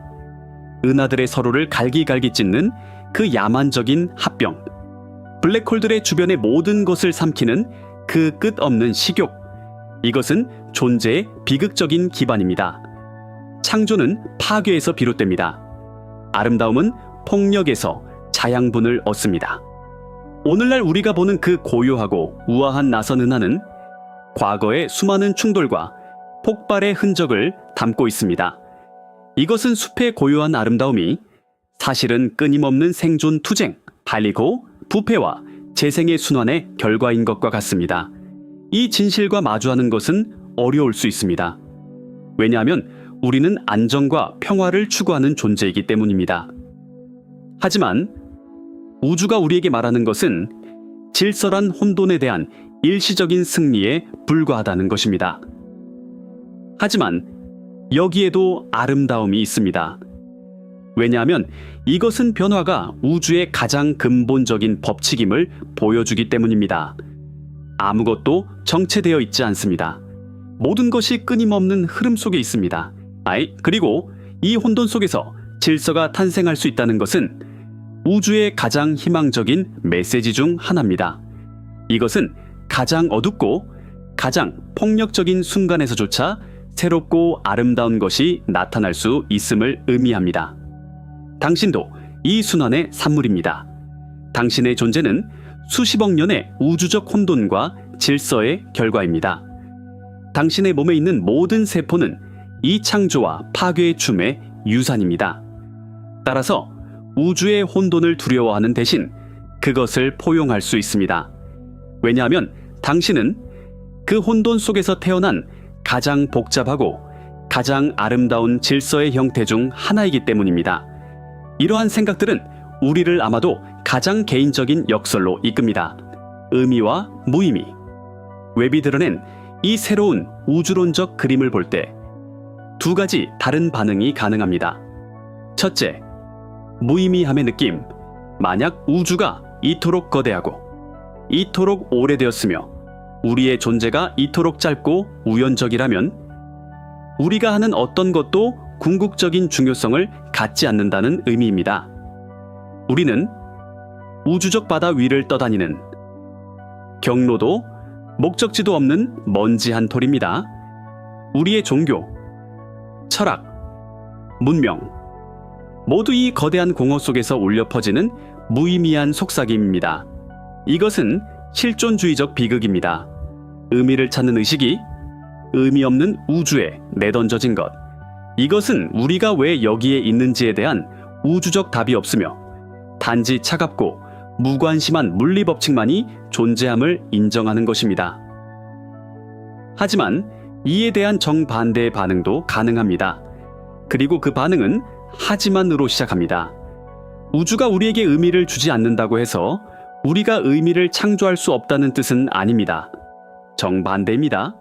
은하들의 서로를 갈기갈기 찢는 그 야만적인 합병, 블랙홀들의 주변의 모든 것을 삼키는 그 끝없는 식욕, 이것은 존재의 비극적인 기반입니다. 창조는 파괴에서 비롯됩니다. 아름다움은 폭력에서 자양분을 얻습니다. 오늘날 우리가 보는 그 고요하고 우아한 나선 은하는 과거의 수많은 충돌과 폭발의 흔적을 담고 있습니다. 이것은 숲의 고요한 아름다움이 사실은 끊임없는 생존 투쟁, 발리고 부패와 재생의 순환의 결과인 것과 같습니다. 이 진실과 마주하는 것은 어려울 수 있습니다. 왜냐하면 우리는 안정과 평화를 추구하는 존재이기 때문입니다. 하지만 우주가 우리에게 말하는 것은 질서란 혼돈에 대한 일시적인 승리에 불과하다는 것입니다. 하지만 여기에도 아름다움이 있습니다. 왜냐하면 이것은 변화가 우주의 가장 근본적인 법칙임을 보여주기 때문입니다. 아무것도 정체되어 있지 않습니다. 모든 것이 끊임없는 흐름 속에 있습니다. 그리고 이 혼돈 속에서 질서가 탄생할 수 있다는 것은 우주의 가장 희망적인 메시지 중 하나입니다. 이것은 가장 어둡고 가장 폭력적인 순간에서조차 새롭고 아름다운 것이 나타날 수 있음을 의미합니다. 당신도 이 순환의 산물입니다. 당신의 존재는 수십억 년의 우주적 혼돈과 질서의 결과입니다. 당신의 몸에 있는 모든 세포는 이 창조와 파괴의 춤의 유산입니다. 따라서 우주의 혼돈을 두려워하는 대신 그것을 포용할 수 있습니다. 왜냐하면 당신은 그 혼돈 속에서 태어난 가장 복잡하고 가장 아름다운 질서의 형태 중 하나이기 때문입니다. 이러한 생각들은 우리를 아마도 가장 개인적인 역설로 이끕니다. 의미와 무의미. 웹이 드러낸 이 새로운 우주론적 그림을 볼 때 두 가지 다른 반응이 가능합니다. 첫째, 무의미함의 느낌. 만약 우주가 이토록 거대하고 이토록 오래되었으며 우리의 존재가 이토록 짧고 우연적이라면 우리가 하는 어떤 것도 궁극적인 중요성을 갖지 않는다는 의미입니다. 우리는 우주적 바다 위를 떠다니는 경로도 목적지도 없는 먼지 한 톨입니다. 우리의 종교, 철학, 문명 모두 이 거대한 공허 속에서 울려 퍼지는 무의미한 속삭임입니다. 이것은 실존주의적 비극입니다. 의미를 찾는 의식이 의미 없는 우주에 내던져진 것. 이것은 우리가 왜 여기에 있는지에 대한 우주적 답이 없으며 단지 차갑고 무관심한 물리 법칙만이 존재함을 인정하는 것입니다. 하지만 이에 대한 정반대의 반응도 가능합니다. 그리고 그 반응은 하지만으로 시작합니다. 우주가 우리에게 의미를 주지 않는다고 해서 우리가 의미를 창조할 수 없다는 뜻은 아닙니다. 정반대입니다.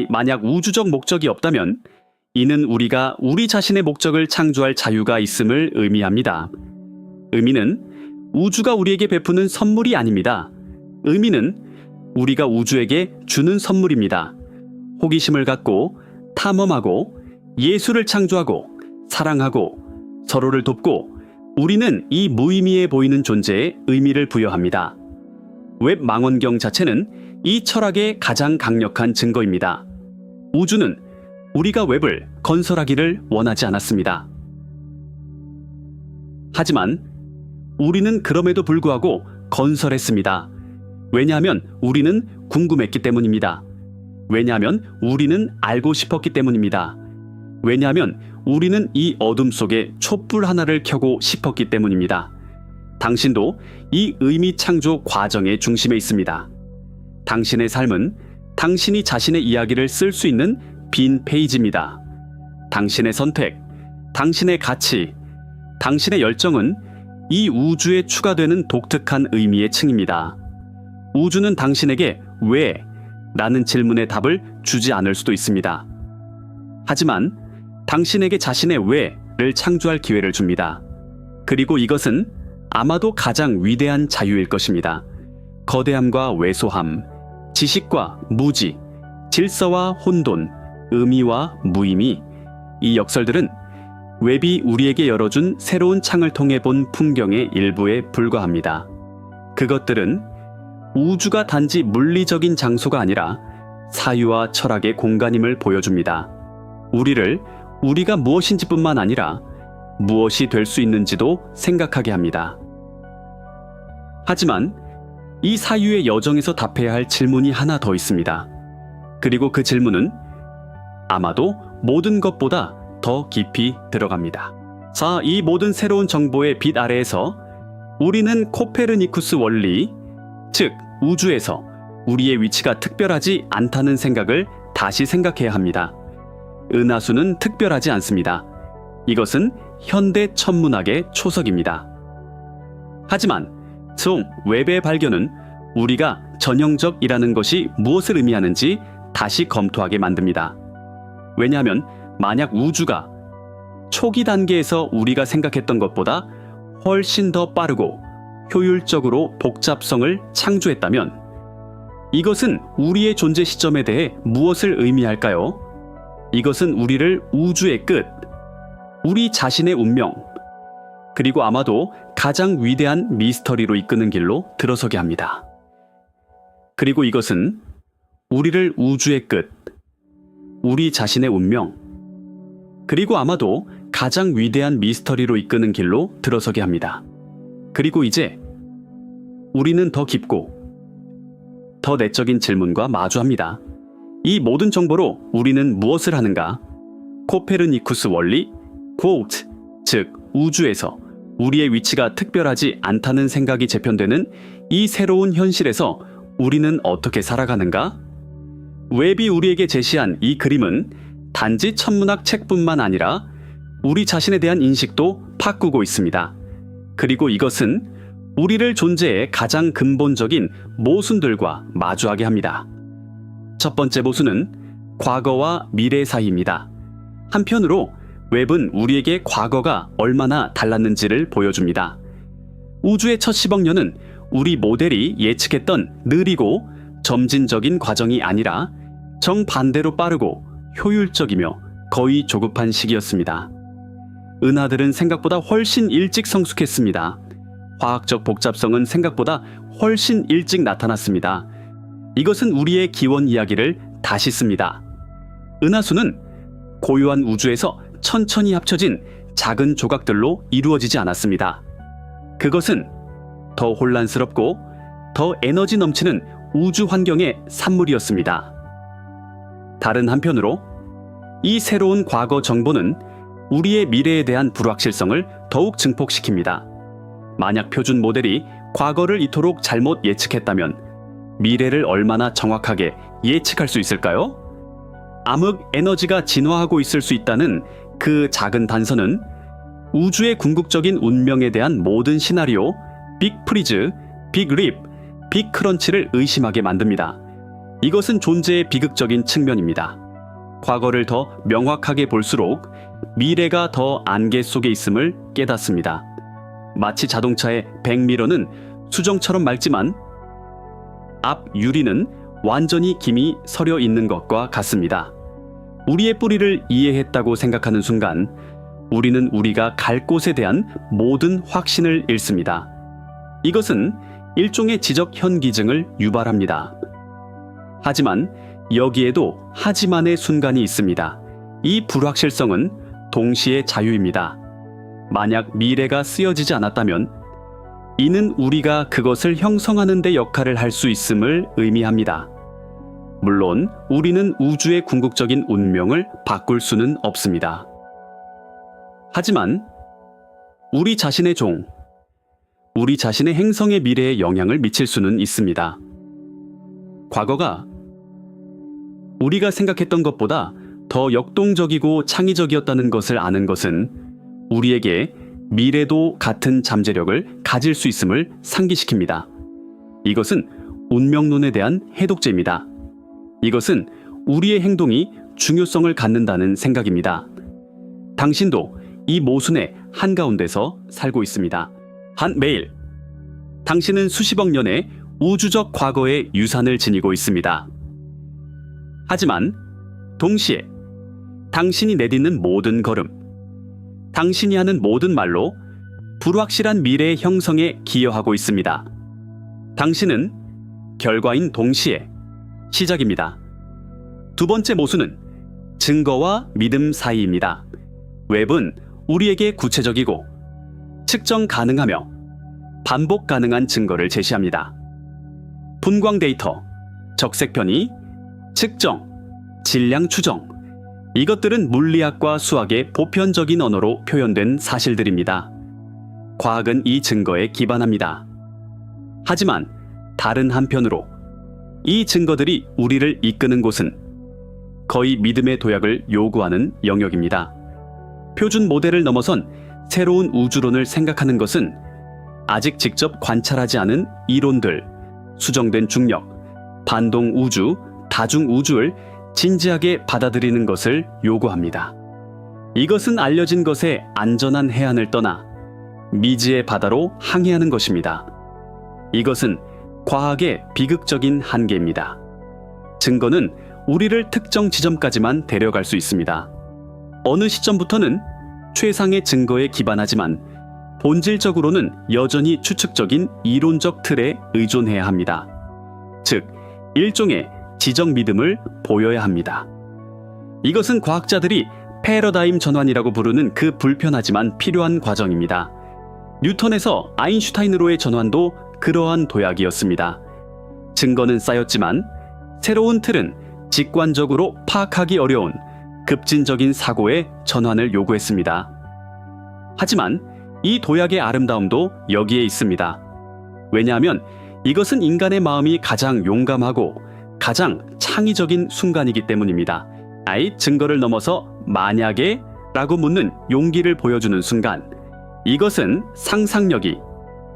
만약 우주적 목적이 없다면 이는 우리가 우리 자신의 목적을 창조할 자유가 있음을 의미합니다. 의미는 우주가 우리에게 베푸는 선물이 아닙니다. 의미는 우리가 우주에게 주는 선물입니다. 호기심을 갖고 탐험하고 예술을 창조하고 사랑하고 서로를 돕고 우리는 이 무의미해 보이는 존재에 의미를 부여합니다. 웹 망원경 자체는 이 철학의 가장 강력한 증거입니다. 우주는 우리가 웹을 건설하기를 원하지 않았습니다. 하지만 우리는 그럼에도 불구하고 건설했습니다. 왜냐하면 우리는 궁금했기 때문입니다. 왜냐하면 우리는 알고 싶었기 때문입니다. 왜냐하면 우리는 이 어둠 속에 촛불 하나를 켜고 싶었기 때문입니다. 당신도 이 의미 창조 과정의 중심에 있습니다. 당신의 삶은 당신이 자신의 이야기를 쓸 수 있는 빈 페이지입니다. 당신의 선택, 당신의 가치, 당신의 열정은 이 우주에 추가되는 독특한 의미의 층입니다. 우주는 당신에게 왜? 라는 질문의 답을 주지 않을 수도 있습니다. 하지만 당신에게 자신의 왜를 창조할 기회를 줍니다. 그리고 이것은 아마도 가장 위대한 자유일 것입니다. 거대함과 왜소함, 지식과 무지, 질서와 혼돈, 의미와 무의미, 이 역설들은 웹이 우리에게 열어준 새로운 창을 통해 본 풍경의 일부에 불과합니다. 그것들은 우주가 단지 물리적인 장소가 아니라 사유와 철학의 공간임을 보여줍니다. 우리를 우리가 무엇인지뿐만 아니라 무엇이 될 수 있는지도 생각하게 합니다. 하지만 이 사유의 여정에서 답해야 할 질문이 하나 더 있습니다. 그리고 그 질문은 아마도 모든 것보다 더 깊이 들어갑니다. 자, 이 모든 새로운 정보의 빛 아래에서 우리는 코페르니쿠스 원리, 즉 우주에서 우리의 위치가 특별하지 않다는 생각을 다시 생각해야 합니다. 은하수는 특별하지 않습니다. 이것은 현대 천문학의 초석입니다. 하지만 웹의 발견은 우리가 전형적이라는 것이 무엇을 의미하는지 다시 검토하게 만듭니다. 왜냐하면 만약 우주가 초기 단계에서 우리가 생각했던 것보다 훨씬 더 빠르고 효율적으로 복잡성을 창조했다면 이것은 우리의 존재 시점에 대해 무엇을 의미할까요? 이것은 우리를 우주의 끝, 우리 자신의 운명, 그리고 아마도 가장 위대한 미스터리로 이끄는 길로 들어서게 합니다. 그리고 이것은 우리를 우주의 끝, 우리 자신의 운명, 그리고 아마도 가장 위대한 미스터리로 이끄는 길로 들어서게 합니다. 그리고 이제 우리는 더 깊고 더 내적인 질문과 마주합니다. 이 모든 정보로 우리는 무엇을 하는가? 코페르니쿠스 원리, quote, 즉 우주에서 우리의 위치가 특별하지 않다는 생각이 재편되는 이 새로운 현실에서 우리는 어떻게 살아가는가? 웹이 우리에게 제시한 이 그림은 단지 천문학 책뿐만 아니라 우리 자신에 대한 인식도 바꾸고 있습니다. 그리고 이것은 우리를 존재의 가장 근본적인 모순들과 마주하게 합니다. 첫 번째 모순은 과거와 미래 사이입니다. 한편으로 웹은 우리에게 과거가 얼마나 달랐는지를 보여줍니다. 우주의 첫 10억 년은 우리 모델이 예측했던 느리고 점진적인 과정이 아니라 정반대로 빠르고 효율적이며 거의 조급한 시기였습니다. 은하들은 생각보다 훨씬 일찍 성숙했습니다. 화학적 복잡성은 생각보다 훨씬 일찍 나타났습니다. 이것은 우리의 기원 이야기를 다시 씁니다. 은하수는 고요한 우주에서 천천히 합쳐진 작은 조각들로 이루어지지 않았습니다. 그것은 더 혼란스럽고 더 에너지 넘치는 우주 환경의 산물이었습니다. 다른 한편으로 이 새로운 과거 정보는 우리의 미래에 대한 불확실성을 더욱 증폭시킵니다. 만약 표준 모델이 과거를 이토록 잘못 예측했다면 미래를 얼마나 정확하게 예측할 수 있을까요? 암흑 에너지가 진화하고 있을 수 있다는 그 작은 단서는 우주의 궁극적인 운명에 대한 모든 시나리오, 빅 프리즈, 빅 립, 빅 크런치를 의심하게 만듭니다. 이것은 존재의 비극적인 측면입니다. 과거를 더 명확하게 볼수록 미래가 더 안개 속에 있음을 깨닫습니다. 마치 자동차의 백미러는 수정처럼 맑지만 앞 유리는 완전히 김이 서려 있는 것과 같습니다. 우리의 뿌리를 이해했다고 생각하는 순간 우리는 우리가 갈 곳에 대한 모든 확신을 잃습니다. 이것은 일종의 지적 현기증을 유발합니다. 하지만 여기에도 하지만의 순간이 있습니다. 이 불확실성은 동시에 자유입니다. 만약 미래가 쓰여지지 않았다면 이는 우리가 그것을 형성하는 데 역할을 할 수 있음을 의미합니다. 물론 우리는 우주의 궁극적인 운명을 바꿀 수는 없습니다. 하지만 우리 자신의 종, 우리 자신의 행성의 미래에 영향을 미칠 수는 있습니다. 과거가 우리가 생각했던 것보다 더 역동적이고 창의적이었다는 것을 아는 것은 우리에게 미래도 같은 잠재력을 가질 수 있음을 상기시킵니다. 이것은 운명론에 대한 해독제입니다. 이것은 우리의 행동이 중요성을 갖는다는 생각입니다. 당신도 이 모순의 한가운데서 살고 있습니다. 한 매일 당신은 수십억 년의 우주적 과거의 유산을 지니고 있습니다. 하지만 동시에 당신이 내딛는 모든 걸음, 당신이 하는 모든 말로 불확실한 미래의 형성에 기여하고 있습니다. 당신은 결과인 동시에 시작입니다. 두 번째 모순은 증거와 믿음 사이입니다. 웹은 우리에게 구체적이고 측정 가능하며 반복 가능한 증거를 제시합니다. 분광 데이터, 적색 편의, 측정, 질량 추정, 이것들은 물리학과 수학의 보편적인 언어로 표현된 사실들입니다. 과학은 이 증거에 기반합니다. 하지만 다른 한편으로 이 증거들이 우리를 이끄는 곳은 거의 믿음의 도약을 요구하는 영역입니다. 표준 모델을 넘어선 새로운 우주론을 생각하는 것은 아직 직접 관찰하지 않은 이론들, 수정된 중력, 반동 우주, 다중 우주를 진지하게 받아들이는 것을 요구합니다. 이것은 알려진 것의 안전한 해안을 떠나 미지의 바다로 항해하는 것입니다. 이것은 과학의 비극적인 한계입니다. 증거는 우리를 특정 지점까지만 데려갈 수 있습니다. 어느 시점부터는 최상의 증거에 기반하지만 본질적으로는 여전히 추측적인 이론적 틀에 의존해야 합니다. 즉, 일종의 지적 믿음을 보여야 합니다. 이것은 과학자들이 패러다임 전환이라고 부르는 그 불편하지만 필요한 과정입니다. 뉴턴에서 아인슈타인으로의 전환도 그러한 도약이었습니다. 증거는 쌓였지만 새로운 틀은 직관적으로 파악하기 어려운 급진적인 사고의 전환을 요구했습니다. 하지만 이 도약의 아름다움도 여기에 있습니다. 왜냐하면 이것은 인간의 마음이 가장 용감하고 가장 창의적인 순간이기 때문입니다. 증거를 넘어서 만약에 라고 묻는 용기를 보여주는 순간, 이것은 상상력이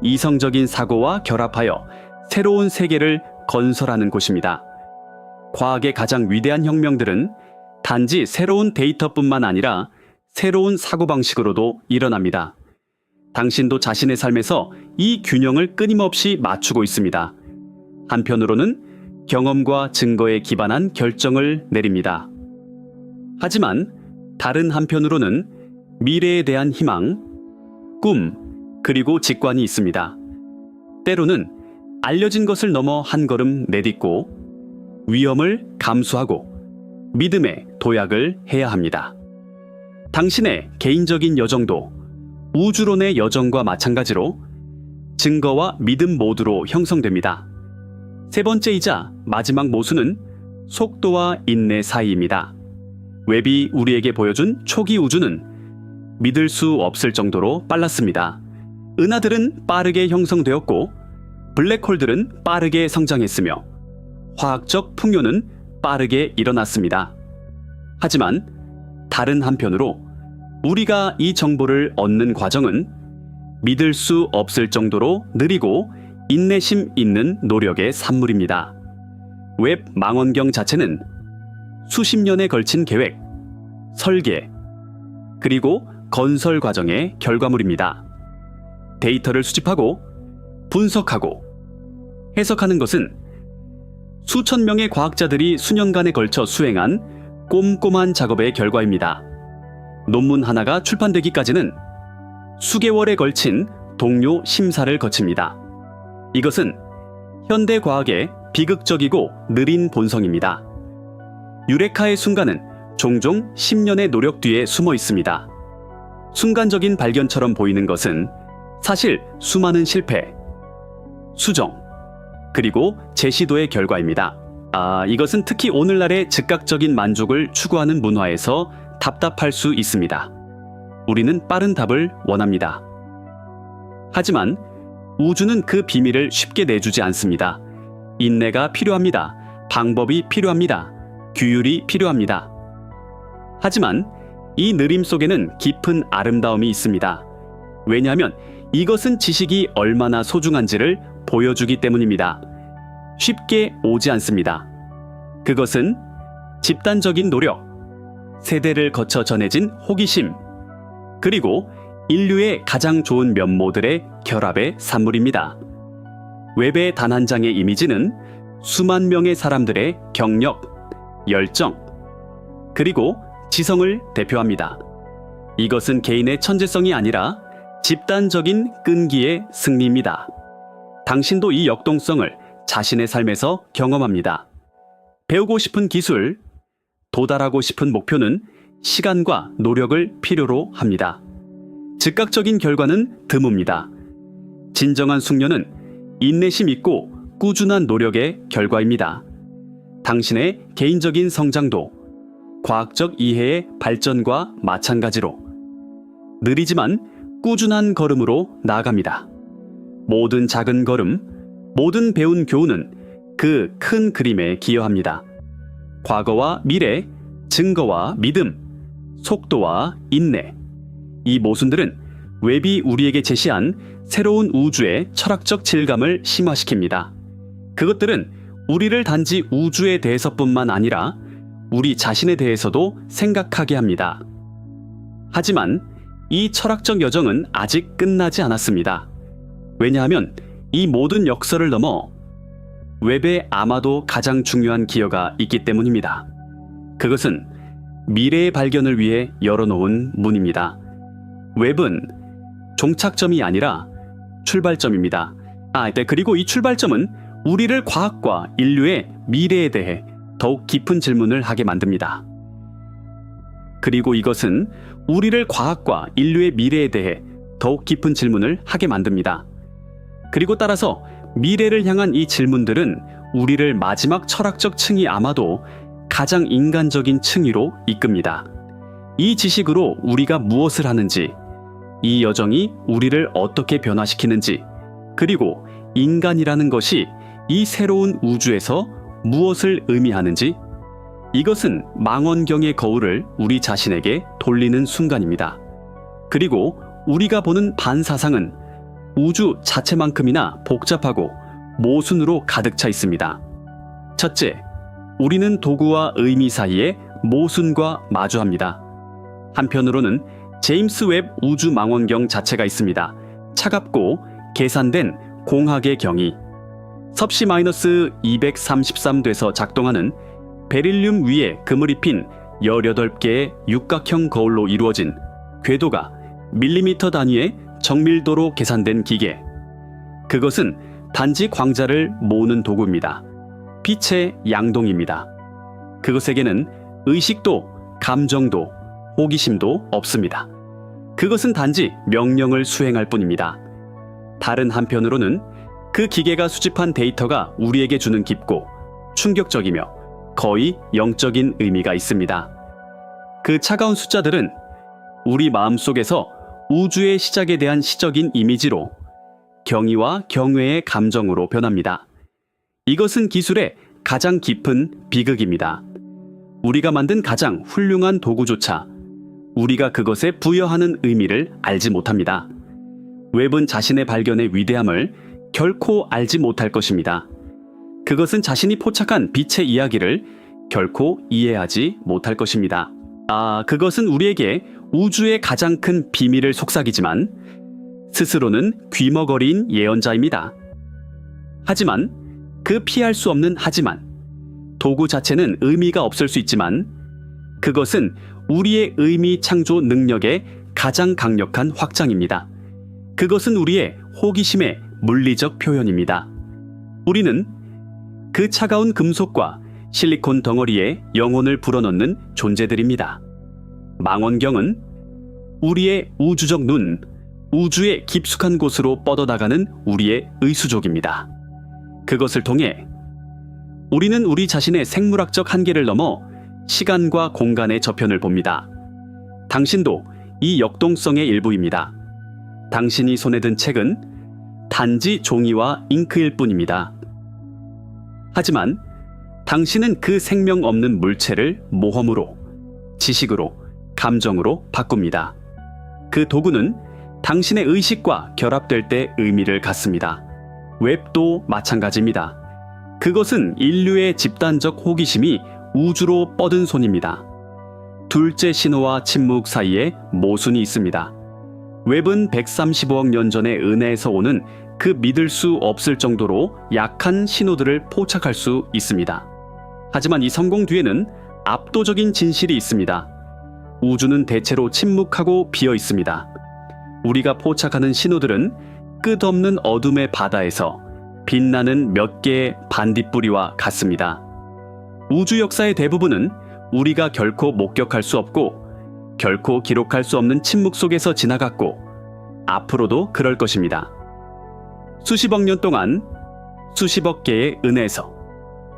이성적인 사고와 결합하여 새로운 세계를 건설하는 곳입니다. 과학의 가장 위대한 혁명들은 단지 새로운 데이터뿐만 아니라 새로운 사고방식으로도 일어납니다. 당신도 자신의 삶에서 이 균형을 끊임없이 맞추고 있습니다. 한편으로는 경험과 증거에 기반한 결정을 내립니다. 하지만 다른 한편으로는 미래에 대한 희망, 꿈, 그리고 직관이 있습니다. 때로는 알려진 것을 넘어 한 걸음 내딛고 위험을 감수하고 믿음의 도약을 해야 합니다. 당신의 개인적인 여정도 우주론의 여정과 마찬가지로 증거와 믿음 모두로 형성됩니다. 세 번째이자 마지막 모순은 속도와 인내 사이입니다. 웹이 우리에게 보여준 초기 우주는 믿을 수 없을 정도로 빨랐습니다. 은하들은 빠르게 형성되었고 블랙홀들은 빠르게 성장했으며 화학적 풍요는 빠르게 일어났습니다. 하지만 다른 한편으로 우리가 이 정보를 얻는 과정은 믿을 수 없을 정도로 느리고 인내심 있는 노력의 산물입니다. 웹 망원경 자체는 수십 년에 걸친 계획, 설계, 그리고 건설 과정의 결과물입니다. 데이터를 수집하고 분석하고 해석하는 것은 수천 명의 과학자들이 수년간에 걸쳐 수행한 꼼꼼한 작업의 결과입니다. 논문 하나가 출판되기까지는 수개월에 걸친 동료 심사를 거칩니다. 이것은 현대 과학의 비극적이고 느린 본성입니다. 유레카의 순간은 종종 10년의 노력 뒤에 숨어 있습니다. 순간적인 발견처럼 보이는 것은 사실 수많은 실패, 수정, 그리고 재시도의 결과입니다. 이것은 특히 오늘날의 즉각적인 만족을 추구하는 문화에서 답답할 수 있습니다. 우리는 빠른 답을 원합니다. 하지만 우주는 그 비밀을 쉽게 내주지 않습니다. 인내가 필요합니다. 방법이 필요합니다. 규율이 필요합니다. 하지만 이 느림 속에는 깊은 아름다움이 있습니다. 왜냐하면 이것은 지식이 얼마나 소중한지를 보여주기 때문입니다. 쉽게 오지 않습니다. 그것은 집단적인 노력, 세대를 거쳐 전해진 호기심, 그리고 인류의 가장 좋은 면모들의 결합의 산물입니다. 웹의 단 한 장의 이미지는 수만 명의 사람들의 경력, 열정, 그리고 지성을 대표합니다. 이것은 개인의 천재성이 아니라 집단적인 끈기의 승리입니다. 당신도 이 역동성을 자신의 삶에서 경험합니다. 배우고 싶은 기술, 도달하고 싶은 목표는 시간과 노력을 필요로 합니다. 즉각적인 결과는 드뭅니다. 진정한 숙련은 인내심 있고 꾸준한 노력의 결과입니다. 당신의 개인적인 성장도 과학적 이해의 발전과 마찬가지로 느리지만 꾸준한 걸음으로 나아갑니다. 모든 작은 걸음, 모든 배운 교훈은 그 큰 그림에 기여합니다. 과거와 미래, 증거와 믿음, 속도와 인내, 이 모순들은 웹이 우리에게 제시한 새로운 우주의 철학적 질감을 심화시킵니다. 그것들은 우리를 단지 우주에 대해서뿐만 아니라 우리 자신에 대해서도 생각하게 합니다. 하지만 이 철학적 여정은 아직 끝나지 않았습니다. 왜냐하면 이 모든 역설을 넘어 웹에 아마도 가장 중요한 기여가 있기 때문입니다. 그것은 미래의 발견을 위해 열어놓은 문입니다. 웹은 종착점이 아니라 출발점입니다. 그리고 이 출발점은 우리를 과학과 인류의 미래에 대해 더욱 깊은 질문을 하게 만듭니다. 그리고 이것은 우리를 과학과 인류의 미래에 대해 더욱 깊은 질문을 하게 만듭니다. 그리고 따라서 미래를 향한 이 질문들은 우리를 마지막 철학적 층이 아마도 가장 인간적인 층위로 이끕니다. 이 지식으로 우리가 무엇을 하는지, 이 여정이 우리를 어떻게 변화시키는지, 그리고 인간이라는 것이 이 새로운 우주에서 무엇을 의미하는지, 이것은 망원경의 거울을 우리 자신에게 돌리는 순간입니다. 그리고 우리가 보는 반사상은 우주 자체만큼이나 복잡하고 모순으로 가득 차 있습니다. 첫째, 우리는 도구와 의미 사이에 모순과 마주합니다. 한편으로는 제임스 웹 우주 망원경 자체가 있습니다. 차갑고 계산된 공학의 경이 섭씨 마이너스 233돼서 작동하는 베릴륨 위에 금을 입힌 18개의 육각형 거울로 이루어진 궤도가 밀리미터 단위의 정밀도로 계산된 기계. 그것은 단지 광자를 모으는 도구입니다. 빛의 양동입니다. 그것에게는 의식도, 감정도, 호기심도 없습니다. 그것은 단지 명령을 수행할 뿐입니다. 다른 한편으로는 그 기계가 수집한 데이터가 우리에게 주는 깊고 충격적이며 거의 영적인 의미가 있습니다. 그 차가운 숫자들은 우리 마음속에서 우주의 시작에 대한 시적인 이미지로 경의와 경외의 감정으로 변합니다. 이것은 기술의 가장 깊은 비극입니다. 우리가 만든 가장 훌륭한 도구조차 우리가 그것에 부여하는 의미를 알지 못합니다. 웹은 자신의 발견의 위대함을 결코 알지 못할 것입니다. 그것은 자신이 포착한 빛의 이야기를 결코 이해하지 못할 것입니다. 그것은 우리에게 우주의 가장 큰 비밀을 속삭이지만 스스로는 귀머거리인 예언자입니다. 하지만 그 피할 수 없는 하지만 도구 자체는 의미가 없을 수 있지만 그것은 우리의 의미 창조 능력의 가장 강력한 확장입니다. 그것은 우리의 호기심의 물리적 표현입니다. 우리는 그 차가운 금속과 실리콘 덩어리에 영혼을 불어넣는 존재들입니다. 망원경은 우리의 우주적 눈, 우주의 깊숙한 곳으로 뻗어나가는 우리의 의수족입니다. 그것을 통해 우리는 우리 자신의 생물학적 한계를 넘어 시간과 공간의 저편을 봅니다. 당신도 이 역동성의 일부입니다. 당신이 손에 든 책은 단지 종이와 잉크일 뿐입니다. 하지만 당신은 그 생명 없는 물체를 모험으로, 지식으로, 감정으로 바꿉니다. 그 도구는 당신의 의식과 결합될 때 의미를 갖습니다. 웹도 마찬가지입니다. 그것은 인류의 집단적 호기심이 우주로 뻗은 손입니다. 둘째 신호와 침묵 사이에 모순이 있습니다. 웹은 135억 년 전의 은혜에서 오는 그 믿을 수 없을 정도로 약한 신호들을 포착할 수 있습니다. 하지만 이 성공 뒤에는 압도적인 진실이 있습니다. 우주는 대체로 침묵하고 비어 있습니다. 우리가 포착하는 신호들은 끝없는 어둠의 바다에서 빛나는 몇 개의 반딧불이와 같습니다. 우주 역사의 대부분은 우리가 결코 목격할 수 없고 결코 기록할 수 없는 침묵 속에서 지나갔고 앞으로도 그럴 것입니다. 수십억 년 동안 수십억 개의 은에서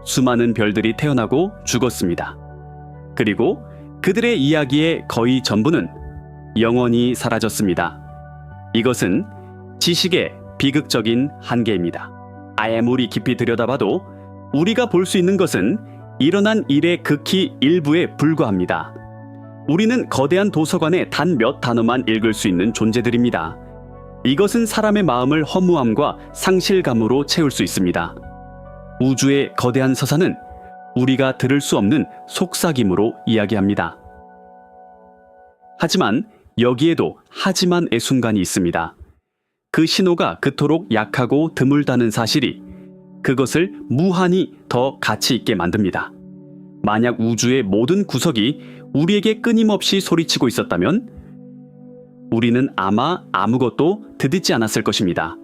수많은 별들이 태어나고 죽었습니다. 그리고 그들의 이야기의 거의 전부는 영원히 사라졌습니다. 이것은 지식의 비극적인 한계입니다. 아무리 깊이 들여다봐도 우리가 볼 수 있는 것은 일어난 일의 극히 일부에 불과합니다. 우리는 거대한 도서관의 단 몇 단어만 읽을 수 있는 존재들입니다. 이것은 사람의 마음을 허무함과 상실감으로 채울 수 있습니다. 우주의 거대한 서사는 우리가 들을 수 없는 속삭임으로 이야기합니다. 하지만 여기에도 하지만의 순간이 있습니다. 그 신호가 그토록 약하고 드물다는 사실이 그것을 무한히 더 가치 있게 만듭니다. 만약 우주의 모든 구석이 우리에게 끊임없이 소리치고 있었다면 우리는 아마 아무것도 듣지 않았을 것입니다.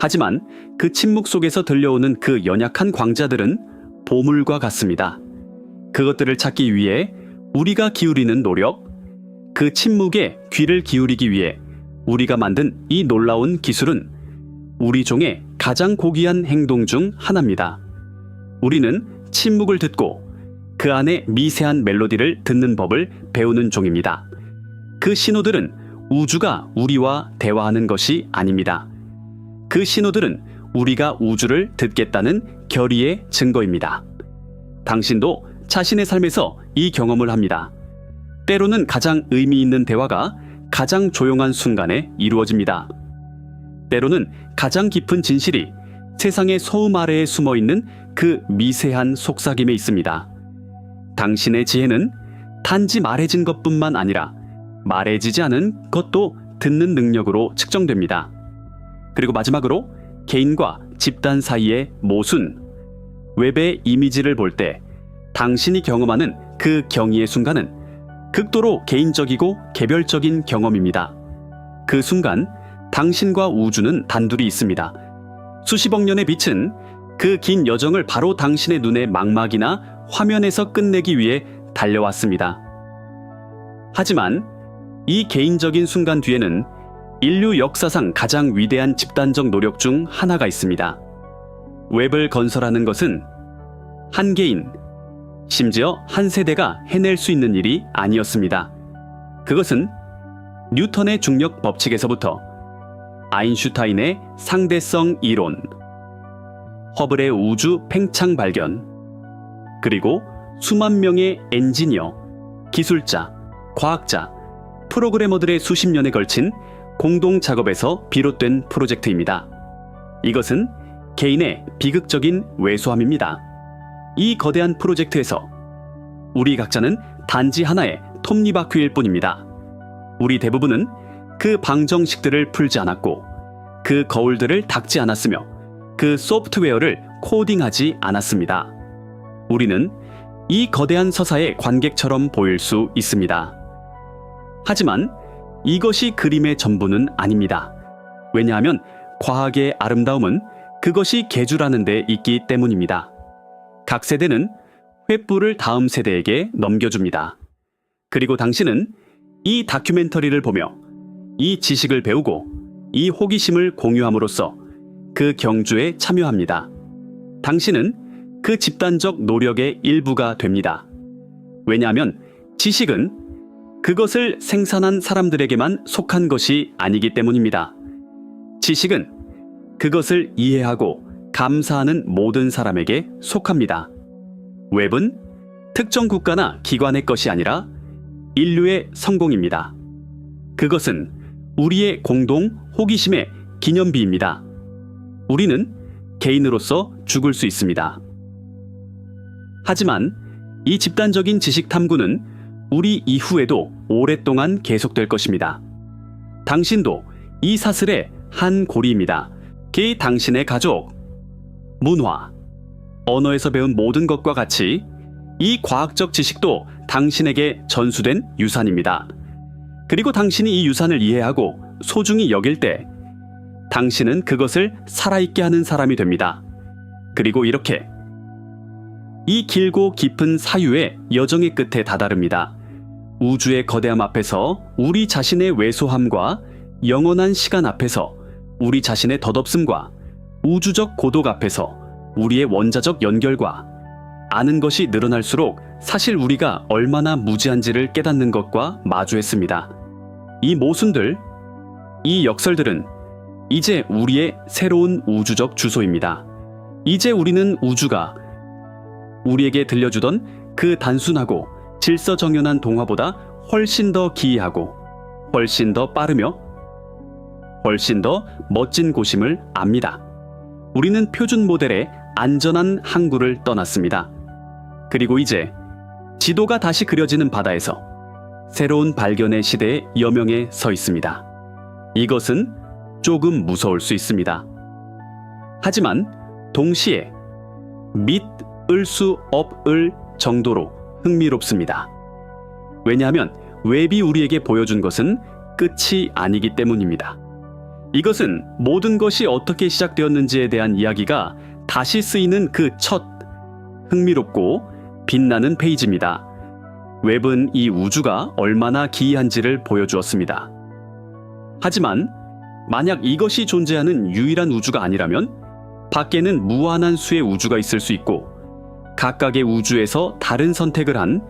하지만 그 침묵 속에서 들려오는 그 연약한 광자들은 보물과 같습니다. 그것들을 찾기 위해 우리가 기울이는 노력, 그 침묵에 귀를 기울이기 위해 우리가 만든 이 놀라운 기술은 우리 종의 가장 고귀한 행동 중 하나입니다. 우리는 침묵을 듣고 그 안에 미세한 멜로디를 듣는 법을 배우는 종입니다. 그 신호들은 우주가 우리와 대화하는 것이 아닙니다. 그 신호들은 우리가 우주를 듣겠다는 결의의 증거입니다. 당신도 자신의 삶에서 이 경험을 합니다. 때로는 가장 의미 있는 대화가 가장 조용한 순간에 이루어집니다. 때로는 가장 깊은 진실이 세상의 소음 아래에 숨어 있는 그 미세한 속삭임에 있습니다. 당신의 지혜는 단지 말해진 것뿐만 아니라 말해지지 않은 것도 듣는 능력으로 측정됩니다. 그리고 마지막으로 개인과 집단 사이의 모순, 웹의 이미지를 볼 때 당신이 경험하는 그 경이의 순간은 극도로 개인적이고 개별적인 경험입니다. 그 순간 당신과 우주는 단둘이 있습니다. 수십억 년의 빛은 그 긴 여정을 바로 당신의 눈의 망막이나 화면에서 끝내기 위해 달려왔습니다. 하지만 이 개인적인 순간 뒤에는 인류 역사상 가장 위대한 집단적 노력 중 하나가 있습니다. 웹을 건설하는 것은 한 개인, 심지어 한 세대가 해낼 수 있는 일이 아니었습니다. 그것은 뉴턴의 중력 법칙에서부터 아인슈타인의 상대성 이론, 허블의 우주 팽창 발견, 그리고 수만 명의 엔지니어, 기술자, 과학자, 프로그래머들의 수십 년에 걸친 공동 작업에서 비롯된 프로젝트입니다. 이것은 개인의 비극적인 왜소함입니다. 이 거대한 프로젝트에서 우리 각자는 단지 하나의 톱니바퀴일 뿐입니다. 우리 대부분은 그 방정식들을 풀지 않았고 그 거울들을 닦지 않았으며 그 소프트웨어를 코딩하지 않았습니다. 우리는 이 거대한 서사의 관객처럼 보일 수 있습니다. 하지만 이것이 그림의 전부는 아닙니다. 왜냐하면 과학의 아름다움은 그것이 계주라는 데 있기 때문입니다. 각 세대는 횃불을 다음 세대에게 넘겨줍니다. 그리고 당신은 이 다큐멘터리를 보며 이 지식을 배우고 이 호기심을 공유함으로써 그 경주에 참여합니다. 당신은 그 집단적 노력의 일부가 됩니다. 왜냐하면 지식은 그것을 생산한 사람들에게만 속한 것이 아니기 때문입니다. 지식은 그것을 이해하고 감사하는 모든 사람에게 속합니다. 웹은 특정 국가나 기관의 것이 아니라 인류의 성공입니다. 그것은 우리의 공동 호기심의 기념비입니다. 우리는 개인으로서 죽을 수 있습니다. 하지만 이 집단적인 지식 탐구는 우리 이후에도 오랫동안 계속될 것입니다. 당신도 이 사슬의 한 고리입니다. 특히 당신의 가족, 문화, 언어에서 배운 모든 것과 같이 이 과학적 지식도 당신에게 전수된 유산입니다. 그리고 당신이 이 유산을 이해하고 소중히 여길 때 당신은 그것을 살아있게 하는 사람이 됩니다. 그리고 이렇게 이 길고 깊은 사유의 여정의 끝에 다다릅니다. 우주의 거대함 앞에서 우리 자신의 왜소함과 영원한 시간 앞에서 우리 자신의 덧없음과 우주적 고독 앞에서 우리의 원자적 연결과 아는 것이 늘어날수록 사실 우리가 얼마나 무지한지를 깨닫는 것과 마주했습니다. 이 모순들, 이 역설들은 이제 우리의 새로운 우주적 주소입니다. 이제 우리는 우주가 우리에게 들려주던 그 단순하고 질서정연한 동화보다 훨씬 더 기이하고 훨씬 더 빠르며 훨씬 더 멋진 곳임을 압니다. 우리는 표준 모델의 안전한 항구를 떠났습니다. 그리고 이제 지도가 다시 그려지는 바다에서 새로운 발견의 시대의 여명에 서 있습니다. 이것은 조금 무서울 수 있습니다. 하지만 동시에 믿을 수 없을 정도로 흥미롭습니다. 왜냐하면 웹이 우리에게 보여준 것은 끝이 아니기 때문입니다. 이것은 모든 것이 어떻게 시작되었는지에 대한 이야기가 다시 쓰이는 그 첫 흥미롭고 빛나는 페이지입니다. 웹은 이 우주가 얼마나 기이한지를 보여주었습니다. 하지만 만약 이것이 존재하는 유일한 우주가 아니라면 밖에는 무한한 수의 우주가 있을 수 있고 각각의 우주에서 다른 선택을 한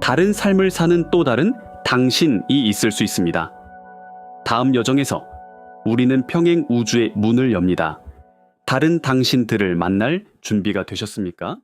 다른 삶을 사는 또 다른 당신이 있을 수 있습니다. 다음 여정에서 우리는 평행 우주의 문을 엽니다. 다른 당신들을 만날 준비가 되셨습니까?